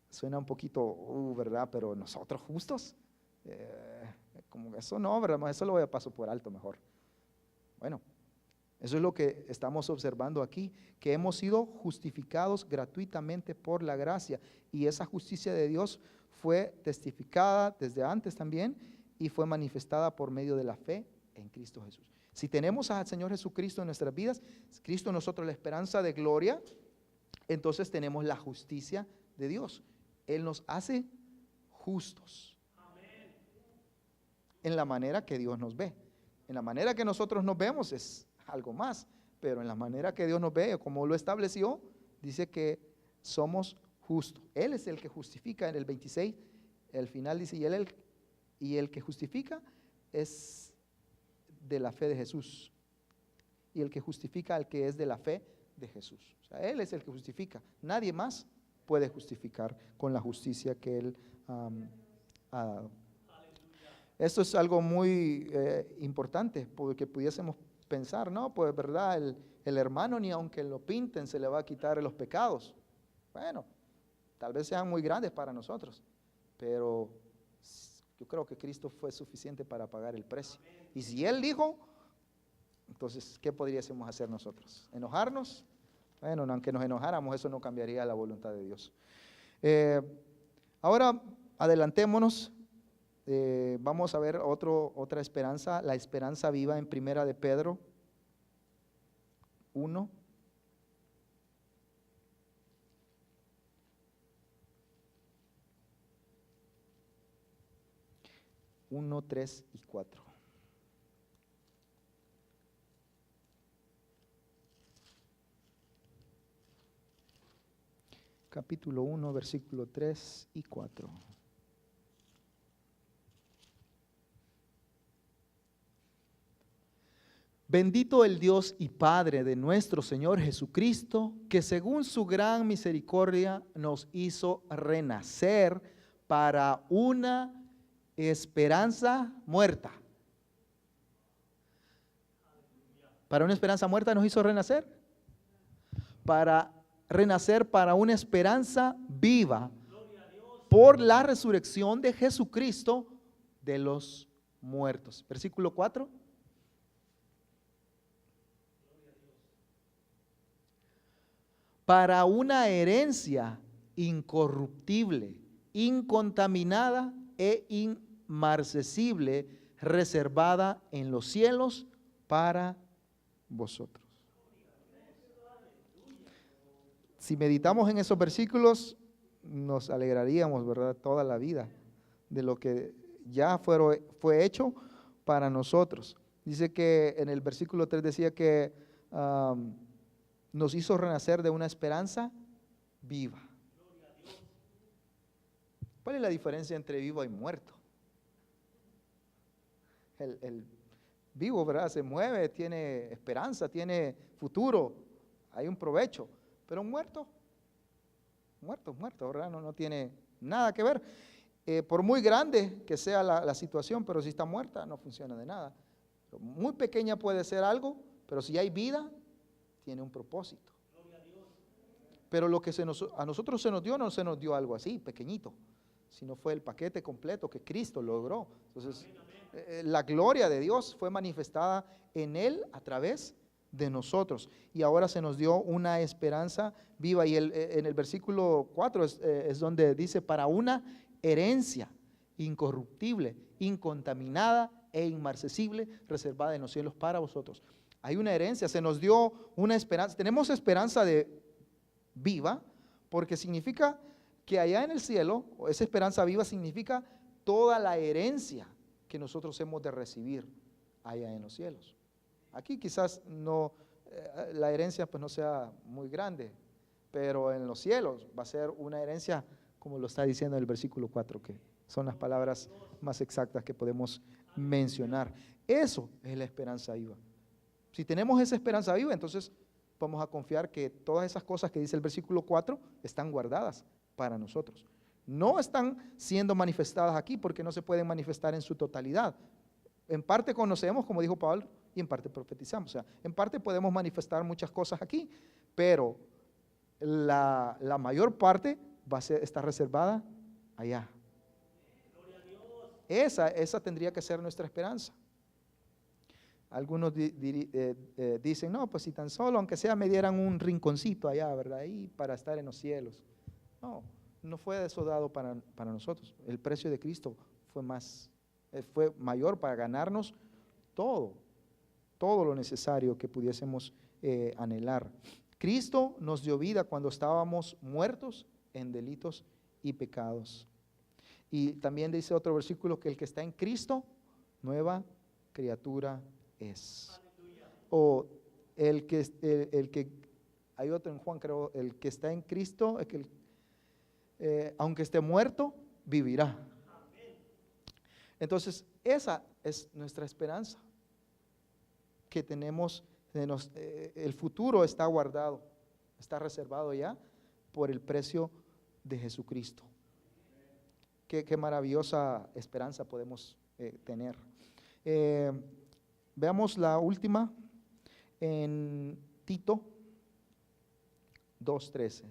Suena un poquito, ¿verdad? Pero nosotros justos. Como eso no, ¿verdad? Eso lo voy a paso por alto mejor. Bueno, eso es lo que estamos observando aquí, que hemos sido justificados gratuitamente por la gracia, y esa justicia de Dios fue testificada desde antes también y fue manifestada por medio de la fe en Cristo Jesús. Si tenemos al Señor Jesucristo en nuestras vidas, Cristo en nosotros la esperanza de gloria, entonces tenemos la justicia de Dios. Él nos hace justos en la manera que Dios nos ve. En la manera que nosotros nos vemos es algo más, pero en la manera que Dios nos ve, como lo estableció, dice que somos justos. Él es el que justifica. En el 26, el final dice, y el que justifica es de la fe de Jesús, y el que justifica al que es de la fe de Jesús. O sea, Él es el que justifica. Nadie más puede justificar con la justicia que Él ha dado. Esto es algo muy importante, porque pudiésemos pensar, no, pues verdad, el hermano ni aunque lo pinten se le va a quitar los pecados. Bueno, tal vez sean muy grandes para nosotros, pero yo creo que Cristo fue suficiente para pagar el precio. Y si Él dijo, entonces, ¿qué podríamos hacer nosotros? ¿Enojarnos? Bueno, aunque nos enojáramos, eso no cambiaría la voluntad de Dios. Ahora, adelantémonos. Vamos a ver otra esperanza, la esperanza viva en Primera de Pedro 1. Uno, 3 y 4. Capítulo 1, versículo 3 y 4. Bendito el Dios y Padre de nuestro Señor Jesucristo, que según su gran misericordia nos hizo renacer para una esperanza muerta. Para una esperanza muerta nos hizo renacer. Para renacer para una esperanza viva por la resurrección de Jesucristo de los muertos. Versículo 4. Para una herencia incorruptible, incontaminada e inmarcesible, reservada en los cielos para vosotros. Si meditamos en esos versículos, nos alegraríamos, ¿verdad?, toda la vida de lo que ya fue hecho para nosotros. Dice que en el versículo 3 decía que nos hizo renacer de una esperanza viva. ¿Cuál es la diferencia entre vivo y muerto? El vivo, ¿verdad?, se mueve, tiene esperanza, tiene futuro. hay un provecho, pero muerto, ¿verdad? No tiene nada que ver. Por muy grande que sea la situación, pero si está muerta no funciona de nada. Muy pequeña puede ser algo, pero si hay vida, tiene un propósito. Pero lo que a nosotros se nos dio, no se nos dio algo así, pequeñito, sino fue el paquete completo que Cristo logró. Entonces, la gloria de Dios fue manifestada en Él a través de nosotros. Y ahora se nos dio una esperanza viva. Y en el versículo 4 es donde dice, para una herencia incorruptible, incontaminada e inmarcesible, reservada en los cielos para vosotros. Hay una herencia, se nos dio una esperanza. Tenemos esperanza viva, porque significa que allá en el cielo, esa esperanza viva significa toda la herencia que nosotros hemos de recibir allá en los cielos. Aquí quizás no, la herencia pues no sea muy grande, pero en los cielos va a ser una herencia, como lo está diciendo el versículo 4, que son las palabras más exactas que podemos mencionar. Eso es la esperanza viva. Si tenemos esa esperanza viva, entonces vamos a confiar que todas esas cosas que dice el versículo 4 están guardadas para nosotros. No están siendo manifestadas aquí porque no se pueden manifestar en su totalidad. En parte conocemos, como dijo Pablo, y en parte profetizamos. O sea, en parte podemos manifestar muchas cosas aquí, pero la mayor parte va a estar reservada allá. Esa tendría que ser nuestra esperanza. Algunos dicen, no, pues si tan solo, aunque sea, me dieran un rinconcito allá, ¿verdad? Ahí para estar en los cielos. No fue eso dado para nosotros. El precio de Cristo fue mayor para ganarnos todo lo necesario que pudiésemos anhelar. Cristo nos dio vida cuando estábamos muertos en delitos y pecados. Y también dice otro versículo que el que está en Cristo, nueva criatura es. O el que hay otro en Juan, creo, el que está en Cristo, aunque esté muerto, vivirá. Entonces, esa es nuestra esperanza que tenemos. El futuro está guardado, está reservado ya por el precio de Jesucristo. Qué maravillosa esperanza podemos tener. Veamos la última en Tito 2:13.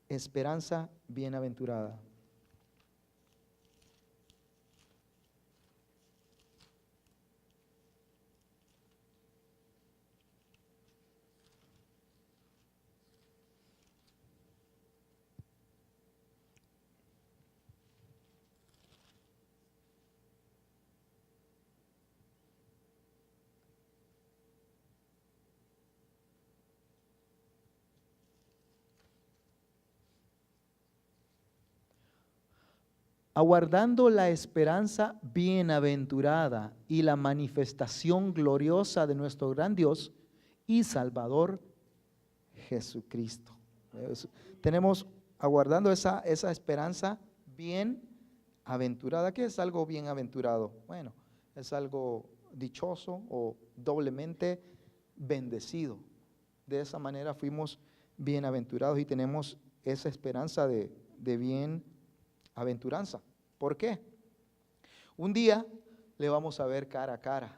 Esperanza bienaventurada. Aguardando la esperanza bienaventurada y la manifestación gloriosa de nuestro gran Dios y Salvador Jesucristo. Tenemos aguardando esa esperanza bienaventurada. ¿Qué es algo bienaventurado? Bueno, es algo dichoso o doblemente bendecido. De esa manera fuimos bienaventurados y tenemos esa esperanza de bienaventuranza. ¿Por qué? Un día le vamos a ver cara a cara.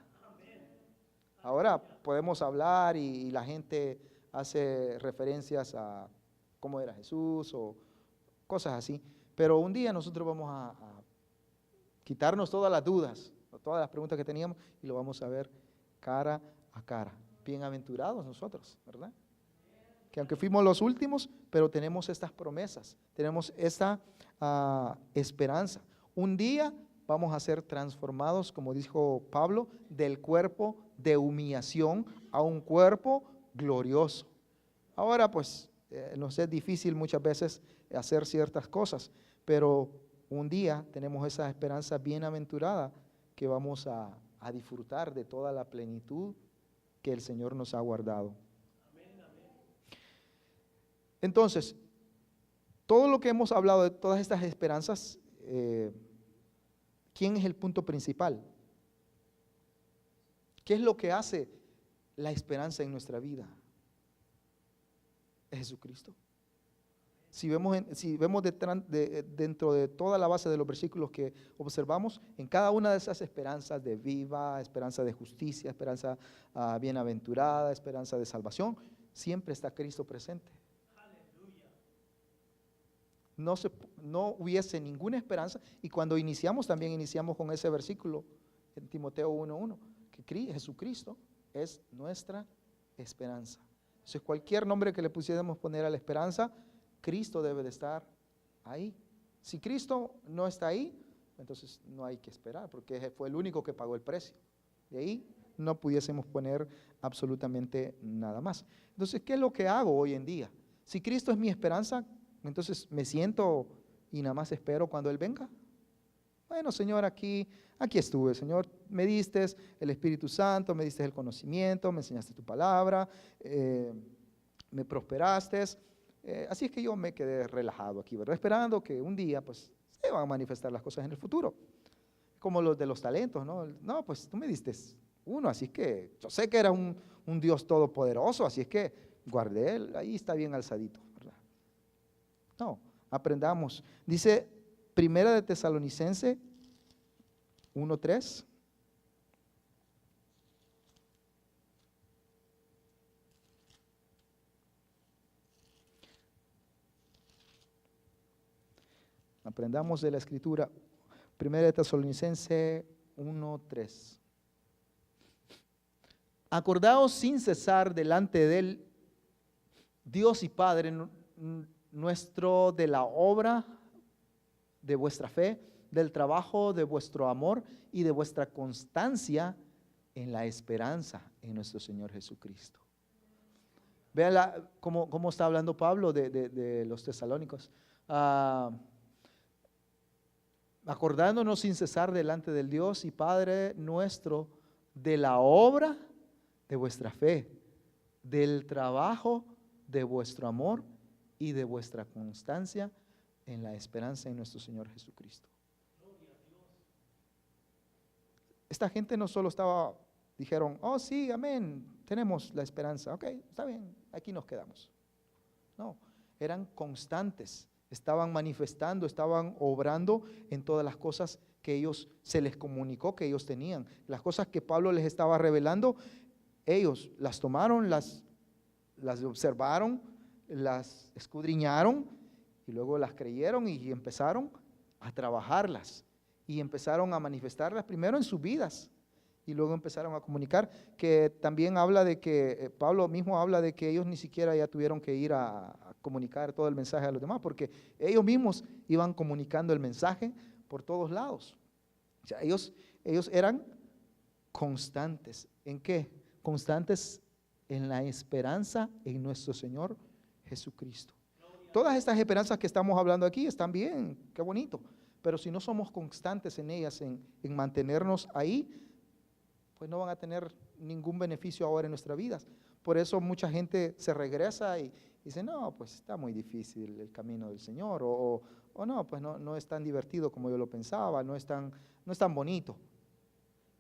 Ahora podemos hablar y la gente hace referencias a cómo era Jesús o cosas así, pero un día nosotros vamos a quitarnos todas las dudas, todas las preguntas que teníamos y lo vamos a ver cara a cara. Bienaventurados nosotros, ¿verdad? Que aunque fuimos los últimos, pero tenemos estas promesas, tenemos esta esperanza. Un día vamos a ser transformados, como dijo Pablo, del cuerpo de humillación a un cuerpo glorioso. Ahora pues nos es difícil muchas veces hacer ciertas cosas, pero un día tenemos esa esperanza bienaventurada que vamos a disfrutar de toda la plenitud que el Señor nos ha guardado. Entonces, todo lo que hemos hablado de todas estas esperanzas, ¿quién es el punto principal? ¿Qué es lo que hace la esperanza en nuestra vida es Jesucristo. Si vemos dentro de toda la base de los versículos que observamos, en cada una de esas esperanzas de vida, esperanza de justicia, esperanza bienaventurada, esperanza de salvación, siempre está Cristo presente. No hubiese ninguna esperanza, y cuando también iniciamos con ese versículo en Timoteo 1:1, que Jesucristo es nuestra esperanza. Entonces, cualquier nombre que le pusiéramos poner a la esperanza, Cristo debe de estar ahí. Si Cristo no está ahí, entonces no hay que esperar, porque fue el único que pagó el precio. De ahí no pudiésemos poner absolutamente nada más. Entonces, ¿qué es lo que hago hoy en día? Si Cristo es mi esperanza, entonces me siento y nada más espero cuando Él venga. Bueno, Señor, aquí estuve, Señor, me diste el Espíritu Santo, me diste el conocimiento, me enseñaste tu palabra, me prosperaste. Así es que yo me quedé relajado aquí, ¿verdad? Esperando que un día pues se van a manifestar las cosas en el futuro. Como los de los talentos, ¿no? No, pues tú me diste uno, así que yo sé que era un Dios todopoderoso, así es que guardé, ahí está bien alzadito, ¿verdad? No, aprendamos. Dice Primera de Tesalonicense 1:3. Aprendamos de la Escritura. Primera de Tesalonicense 1:3. Acordaos sin cesar delante de Él, Dios y Padre nuestro, de la obra de vuestra fe, del trabajo de vuestro amor y de vuestra constancia en la esperanza en nuestro Señor Jesucristo. Vean cómo está hablando Pablo de los tesalónicos. Acordándonos sin cesar delante del Dios y Padre nuestro de la obra de vuestra fe, del trabajo de vuestro amor y de vuestra constancia en la esperanza en nuestro Señor Jesucristo. Esta gente no solo dijeron, oh sí, amén, tenemos la esperanza, ok, está bien, aquí nos quedamos. No, eran constantes, estaban manifestando, estaban obrando en todas las cosas que ellos se les comunicó que ellos tenían. Las cosas que Pablo les estaba revelando, ellos las tomaron, las observaron, las escudriñaron y luego las creyeron y empezaron a trabajarlas y empezaron a manifestarlas primero en sus vidas y luego empezaron a comunicar, que también habla de que Pablo mismo habla de que ellos ni siquiera ya tuvieron que ir a comunicar todo el mensaje a los demás, porque ellos mismos iban comunicando el mensaje por todos lados. O sea, ellos eran constantes. ¿En qué? Constantes en la esperanza en nuestro Señor Jesucristo. Todas estas esperanzas que estamos hablando aquí están bien, qué bonito, pero si no somos constantes en ellas, en mantenernos ahí, pues no van a tener ningún beneficio ahora en nuestras vidas. Por eso mucha gente se regresa y dice, no, pues está muy difícil el camino del Señor, o no, pues no es tan divertido como yo lo pensaba, no es tan bonito.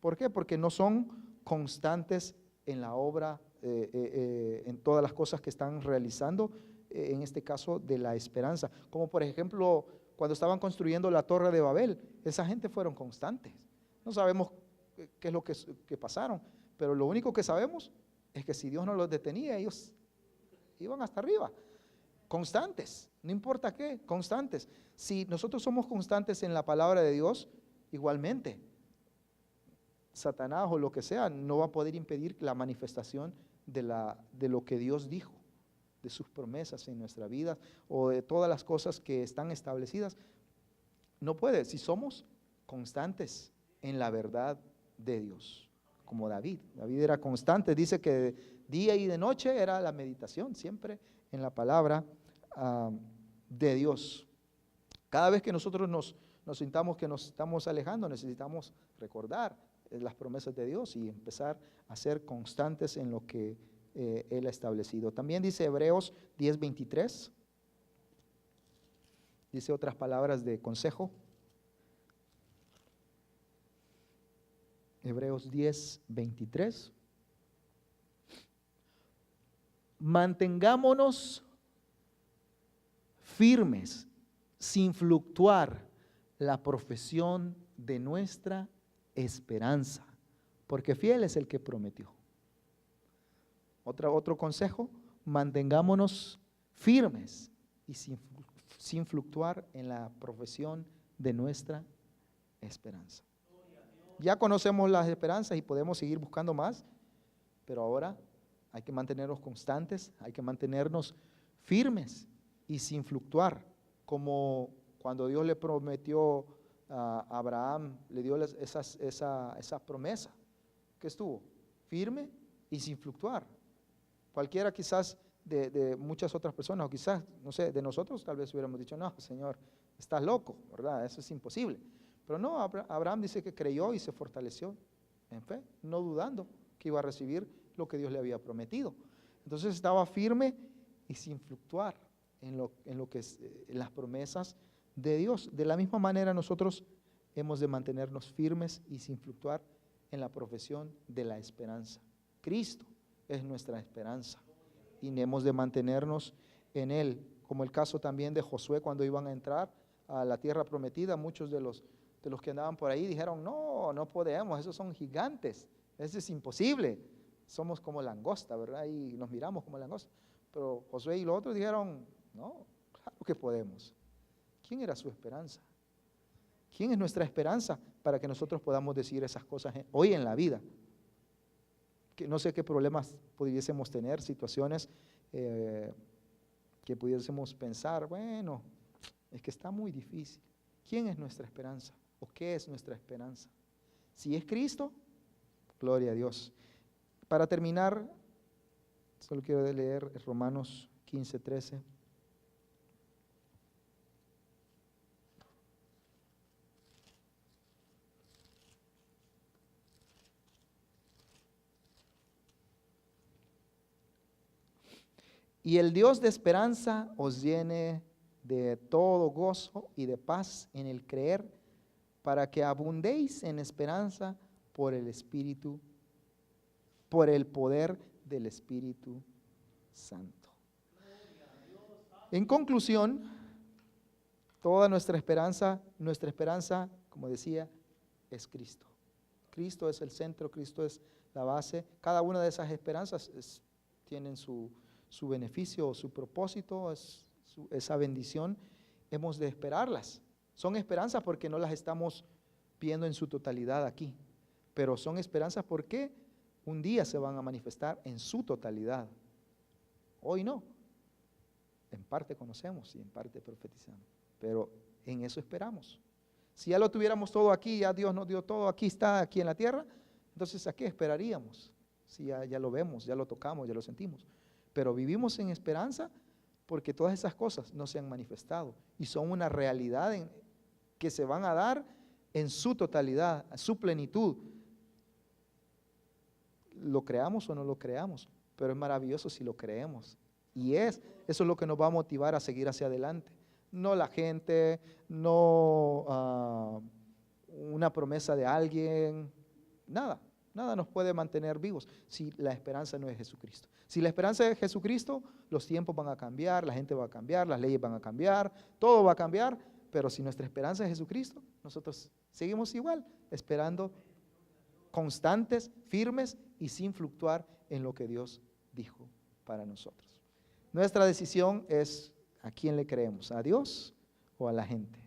¿Por qué? Porque no son constantes en la obra, en todas las cosas que están realizando, en este caso de la esperanza. Como por ejemplo, cuando estaban construyendo la Torre de Babel, esa gente fueron constantes. No sabemos qué es lo que pasaron, pero lo único que sabemos es que si Dios no los detenía, ellos iban hasta arriba. Constantes, no importa qué, constantes. Si nosotros somos constantes en la palabra de Dios, igualmente Satanás o lo que sea no va a poder impedir la manifestación de lo que Dios dijo, de sus promesas en nuestra vida o de todas las cosas que están establecidas. No puede, si somos constantes en la verdad de Dios, como David. David era constante, dice que día y de noche era la meditación, siempre en la palabra de Dios. Cada vez que nosotros nos sintamos que nos estamos alejando, necesitamos recordar las promesas de Dios y empezar a ser constantes en lo que Él ha establecido. También dice Hebreos 10:23, dice otras palabras de consejo. Hebreos 10:23. mantengámonos firmes sin fluctuar la profesión de nuestra esperanza, porque fiel es el que prometió. Otro consejo, mantengámonos firmes y sin fluctuar en la profesión de nuestra esperanza. Ya conocemos las esperanzas y podemos seguir buscando más, pero ahora hay que mantenernos constantes, hay que mantenernos firmes y sin fluctuar, como cuando Dios le prometió a Abraham, le dio esa promesa, que estuvo firme y sin fluctuar. Cualquiera quizás de muchas otras personas, o quizás, no sé, de nosotros tal vez hubiéramos dicho, no, Señor, estás loco, ¿verdad? Eso es imposible. Pero no, Abraham dice que creyó y se fortaleció en fe, no dudando que iba a recibir lo que Dios le había prometido. Entonces estaba firme y sin fluctuar en las promesas de Dios. De la misma manera nosotros hemos de mantenernos firmes y sin fluctuar en la profesión de la esperanza. Cristo es nuestra esperanza y hemos de mantenernos en Él, como el caso también de Josué cuando iban a entrar a la tierra prometida. Muchos de los que andaban por ahí dijeron, no podemos, esos son gigantes, eso es imposible, somos como langosta, ¿verdad? Y nos miramos como langosta. Pero Josué y los otros dijeron, no, claro que podemos. ¿Quién era su esperanza? ¿Quién es nuestra esperanza para que nosotros podamos decir esas cosas hoy en la vida? Que no sé qué problemas pudiésemos tener, situaciones que pudiésemos pensar, bueno, es que está muy difícil. ¿Quién es nuestra esperanza? ¿O qué es nuestra esperanza? Si es Cristo, gloria a Dios. Para terminar, solo quiero leer Romanos 15:13. Y el Dios de esperanza os llene de todo gozo y de paz en el creer, para que abundéis en esperanza por el Espíritu, por el poder del Espíritu Santo. En conclusión, toda nuestra esperanza, como decía, es Cristo. Cristo es el centro, Cristo es la base. Cada una de esas esperanzas tienen su beneficio o su propósito, esa bendición. Hemos de esperarlas. Son esperanzas porque no las estamos viendo en su totalidad aquí, pero son esperanzas porque un día se van a manifestar en su totalidad. Hoy no. En parte conocemos y en parte profetizamos, pero en eso esperamos. Si ya lo tuviéramos todo aquí, ya Dios nos dio todo, aquí está, aquí en la tierra, entonces ¿a qué esperaríamos? Si ya lo vemos, ya lo tocamos, ya lo sentimos. Pero vivimos en esperanza porque todas esas cosas no se han manifestado y son una realidad que se van a dar en su totalidad, a su plenitud. Lo creamos o no lo creamos, pero es maravilloso si lo creemos. Y eso es lo que nos va a motivar a seguir hacia adelante. No la gente, no una promesa de alguien, nada nos puede mantener vivos si la esperanza no es Jesucristo. Si la esperanza es Jesucristo, los tiempos van a cambiar, la gente va a cambiar, las leyes van a cambiar, todo va a cambiar, pero si nuestra esperanza es Jesucristo, nosotros seguimos igual, esperando, constantes, firmes y sin fluctuar en lo que Dios dijo para nosotros. Nuestra decisión es a quién le creemos, a Dios o a la gente.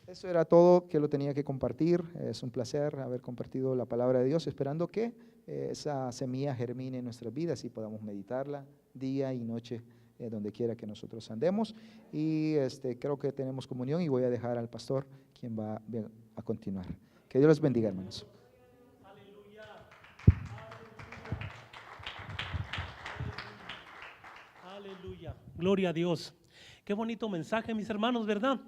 Eso era todo que lo tenía que compartir. Es un placer haber compartido la palabra de Dios, esperando que esa semilla germine en nuestras vidas y podamos meditarla día y noche donde quiera que nosotros andemos. Y creo que tenemos comunión y voy a dejar al pastor quien va a continuar. Que Dios los bendiga, hermanos. Aleluya. Aleluya. Gloria a Dios. Qué bonito mensaje, mis hermanos, ¿verdad?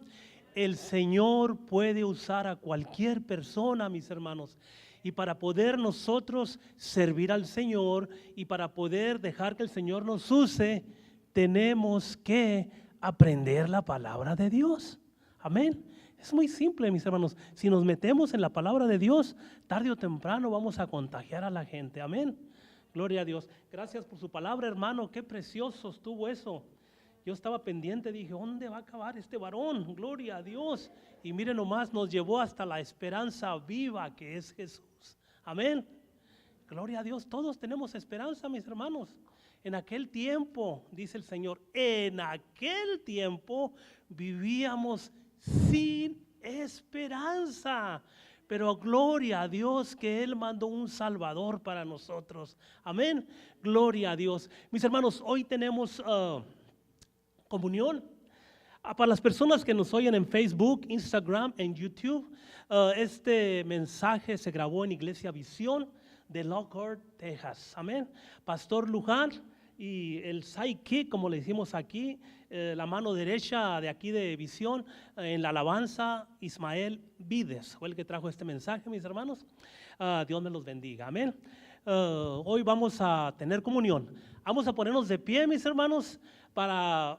El Señor puede usar a cualquier persona, mis hermanos, y para poder nosotros servir al Señor y para poder dejar que el Señor nos use, tenemos que aprender la palabra de Dios. Amén. Es muy simple, mis hermanos. Si nos metemos en la palabra de Dios, tarde o temprano vamos a contagiar a la gente. Amén. Gloria a Dios. Gracias por su palabra, hermano. Qué precioso estuvo eso. Yo estaba pendiente, dije, ¿dónde va a acabar este varón? Gloria a Dios. Y miren nomás, nos llevó hasta la esperanza viva que es Jesús. Amén. Gloria a Dios. Todos tenemos esperanza, mis hermanos. En aquel tiempo, dice el Señor, en aquel tiempo vivíamos sin esperanza. Pero gloria a Dios que Él mandó un Salvador para nosotros. Amén. Gloria a Dios. Mis hermanos, hoy tenemos comunión. Para las personas que nos oyen en Facebook, Instagram, en YouTube, este mensaje se grabó en Iglesia Visión de Lockhart, Texas. Amén. Pastor Luján y el sidekick, como le decimos aquí, la mano derecha de aquí de Visión, en la alabanza, Ismael Vides, fue el que trajo este mensaje, mis hermanos. Dios me los bendiga. Amén. Hoy vamos a tener comunión. Vamos a ponernos de pie, mis hermanos, para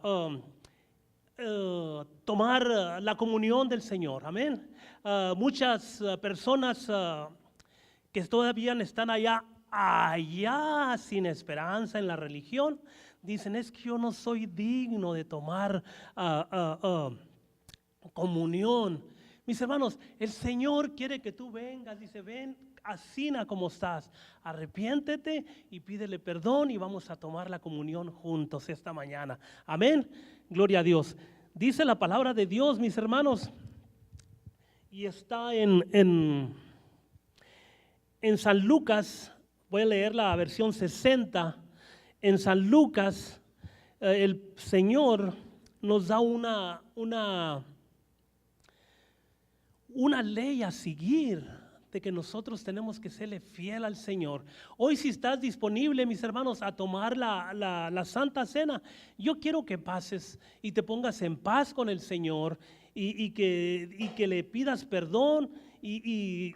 tomar la comunión del Señor. Amén. Muchas personas que todavía están allá sin esperanza en la religión, dicen, es que yo no soy digno de tomar comunión. Mis hermanos, el Señor quiere que tú vengas, dice, ven así como estás, arrepiéntete y pídele perdón y vamos a tomar la comunión juntos esta mañana. Amén, gloria a Dios. Dice la palabra de Dios, mis hermanos, y está en San Lucas. Voy a leer la versión 60. En San Lucas, el Señor nos da una ley a seguir, de que nosotros tenemos que serle fiel al Señor. Hoy, si estás disponible, mis hermanos, a tomar la Santa Cena, yo quiero que pases y te pongas en paz con el Señor y que le pidas perdón y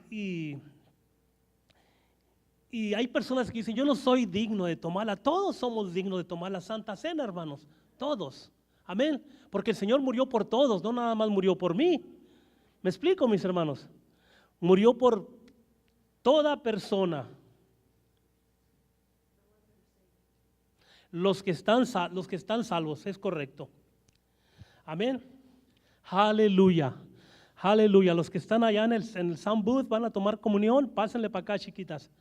hay personas que dicen, yo no soy digno de tomarla. Todos somos dignos de tomar la Santa Cena, hermanos. Todos. Amén. Porque el Señor murió por todos, no nada más murió por mí. ¿Me explico, mis hermanos? Murió por toda persona. Los que están salvos, es correcto. Amén. Aleluya. Aleluya. Los que están allá en el sound booth van a tomar comunión. Pásenle para acá, chiquitas.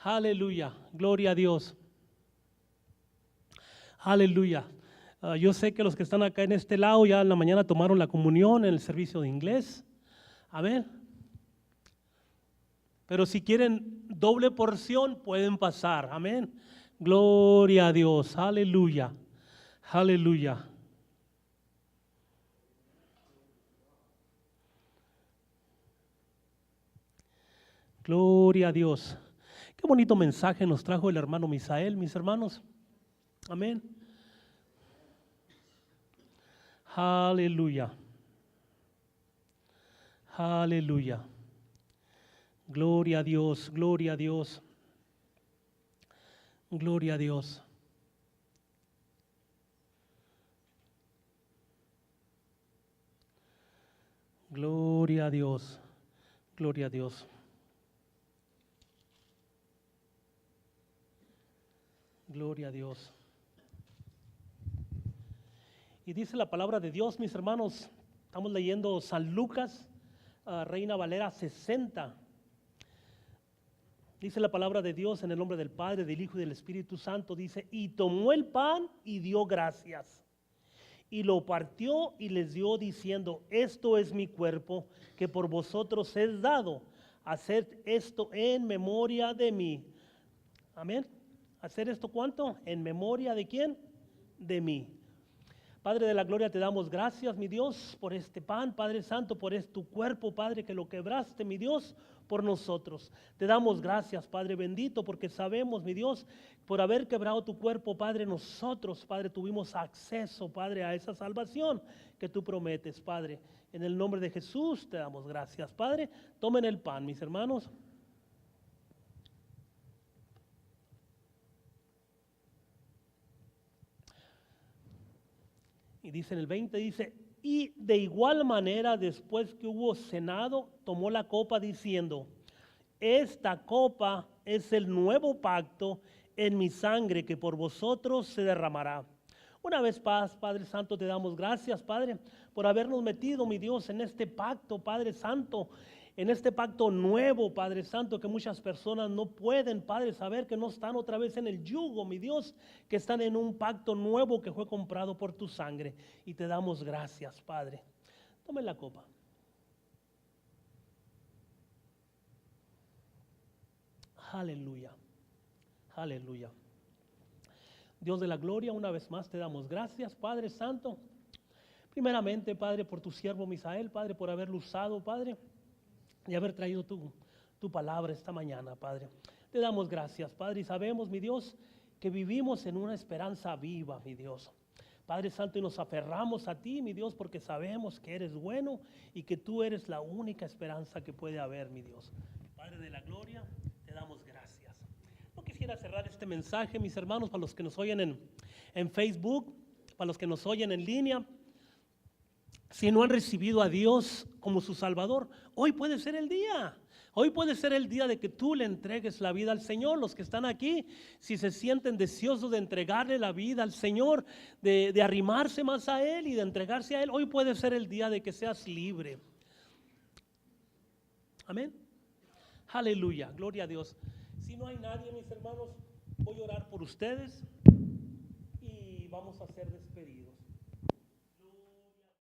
Aleluya, gloria a Dios. Aleluya. Yo sé que los que están acá en este lado ya en la mañana tomaron la comunión en el servicio de inglés. Amén. Pero si quieren doble porción, pueden pasar. Amén. Gloria a Dios. Aleluya. Aleluya. Gloria a Dios. Qué bonito mensaje nos trajo el hermano Misael, mis hermanos. Amén. Aleluya. Aleluya. Gloria a Dios, gloria a Dios. Gloria a Dios. Gloria a Dios. Gloria a Dios. Gloria a Dios. Y dice la palabra de Dios, mis hermanos, estamos leyendo San Lucas, Reina Valera 60. Dice la palabra de Dios en el nombre del Padre, del Hijo y del Espíritu Santo. Dice, y tomó el pan y dio gracias. Y lo partió y les dio diciendo, esto es mi cuerpo que por vosotros es dado. Haced esto en memoria de mí. Amén. ¿Hacer esto cuánto? ¿En memoria de quién? De mí. Padre de la gloria, te damos gracias, mi Dios, por este pan, Padre Santo, por tu cuerpo, Padre, que lo quebraste, mi Dios, por nosotros. Te damos gracias, Padre bendito, porque sabemos, mi Dios, por haber quebrado tu cuerpo, Padre, nosotros, Padre, tuvimos acceso, Padre, a esa salvación que tú prometes, Padre. En el nombre de Jesús te damos gracias, Padre. Tomen el pan, mis hermanos. Y dice en el 20, dice, y de igual manera después que hubo cenado, tomó la copa diciendo, esta copa es el nuevo pacto en mi sangre que por vosotros se derramará. Una vez más, Padre Santo, te damos gracias, Padre, por habernos metido, mi Dios, en este pacto, Padre Santo, en este pacto nuevo, Padre Santo, que muchas personas no pueden, Padre, saber que no están otra vez en el yugo, mi Dios, que están en un pacto nuevo que fue comprado por tu sangre. Y te damos gracias, Padre. Tome la copa. Aleluya, aleluya. Dios de la gloria, una vez más te damos gracias, Padre Santo. Primeramente, Padre, por tu siervo Misael, Padre, por haberlo usado, Padre, y haber traído tu palabra esta mañana, Padre. Te damos gracias, Padre, y sabemos, mi Dios, que vivimos en una esperanza viva, mi Dios. Padre Santo, y nos aferramos a ti, mi Dios, porque sabemos que eres bueno y que tú eres la única esperanza que puede haber, mi Dios. Padre de la gloria, te damos gracias. No quisiera cerrar este mensaje, mis hermanos, para los que nos oyen en Facebook, para los que nos oyen en línea. Si no han recibido a Dios como su Salvador, hoy puede ser el día. Hoy puede ser el día de que tú le entregues la vida al Señor. Los que están aquí, si se sienten deseosos de entregarle la vida al Señor, de arrimarse más a Él y de entregarse a Él, hoy puede ser el día de que seas libre. Amén. Aleluya, gloria a Dios. Si no hay nadie, mis hermanos, voy a orar por ustedes y vamos a ser despedidos.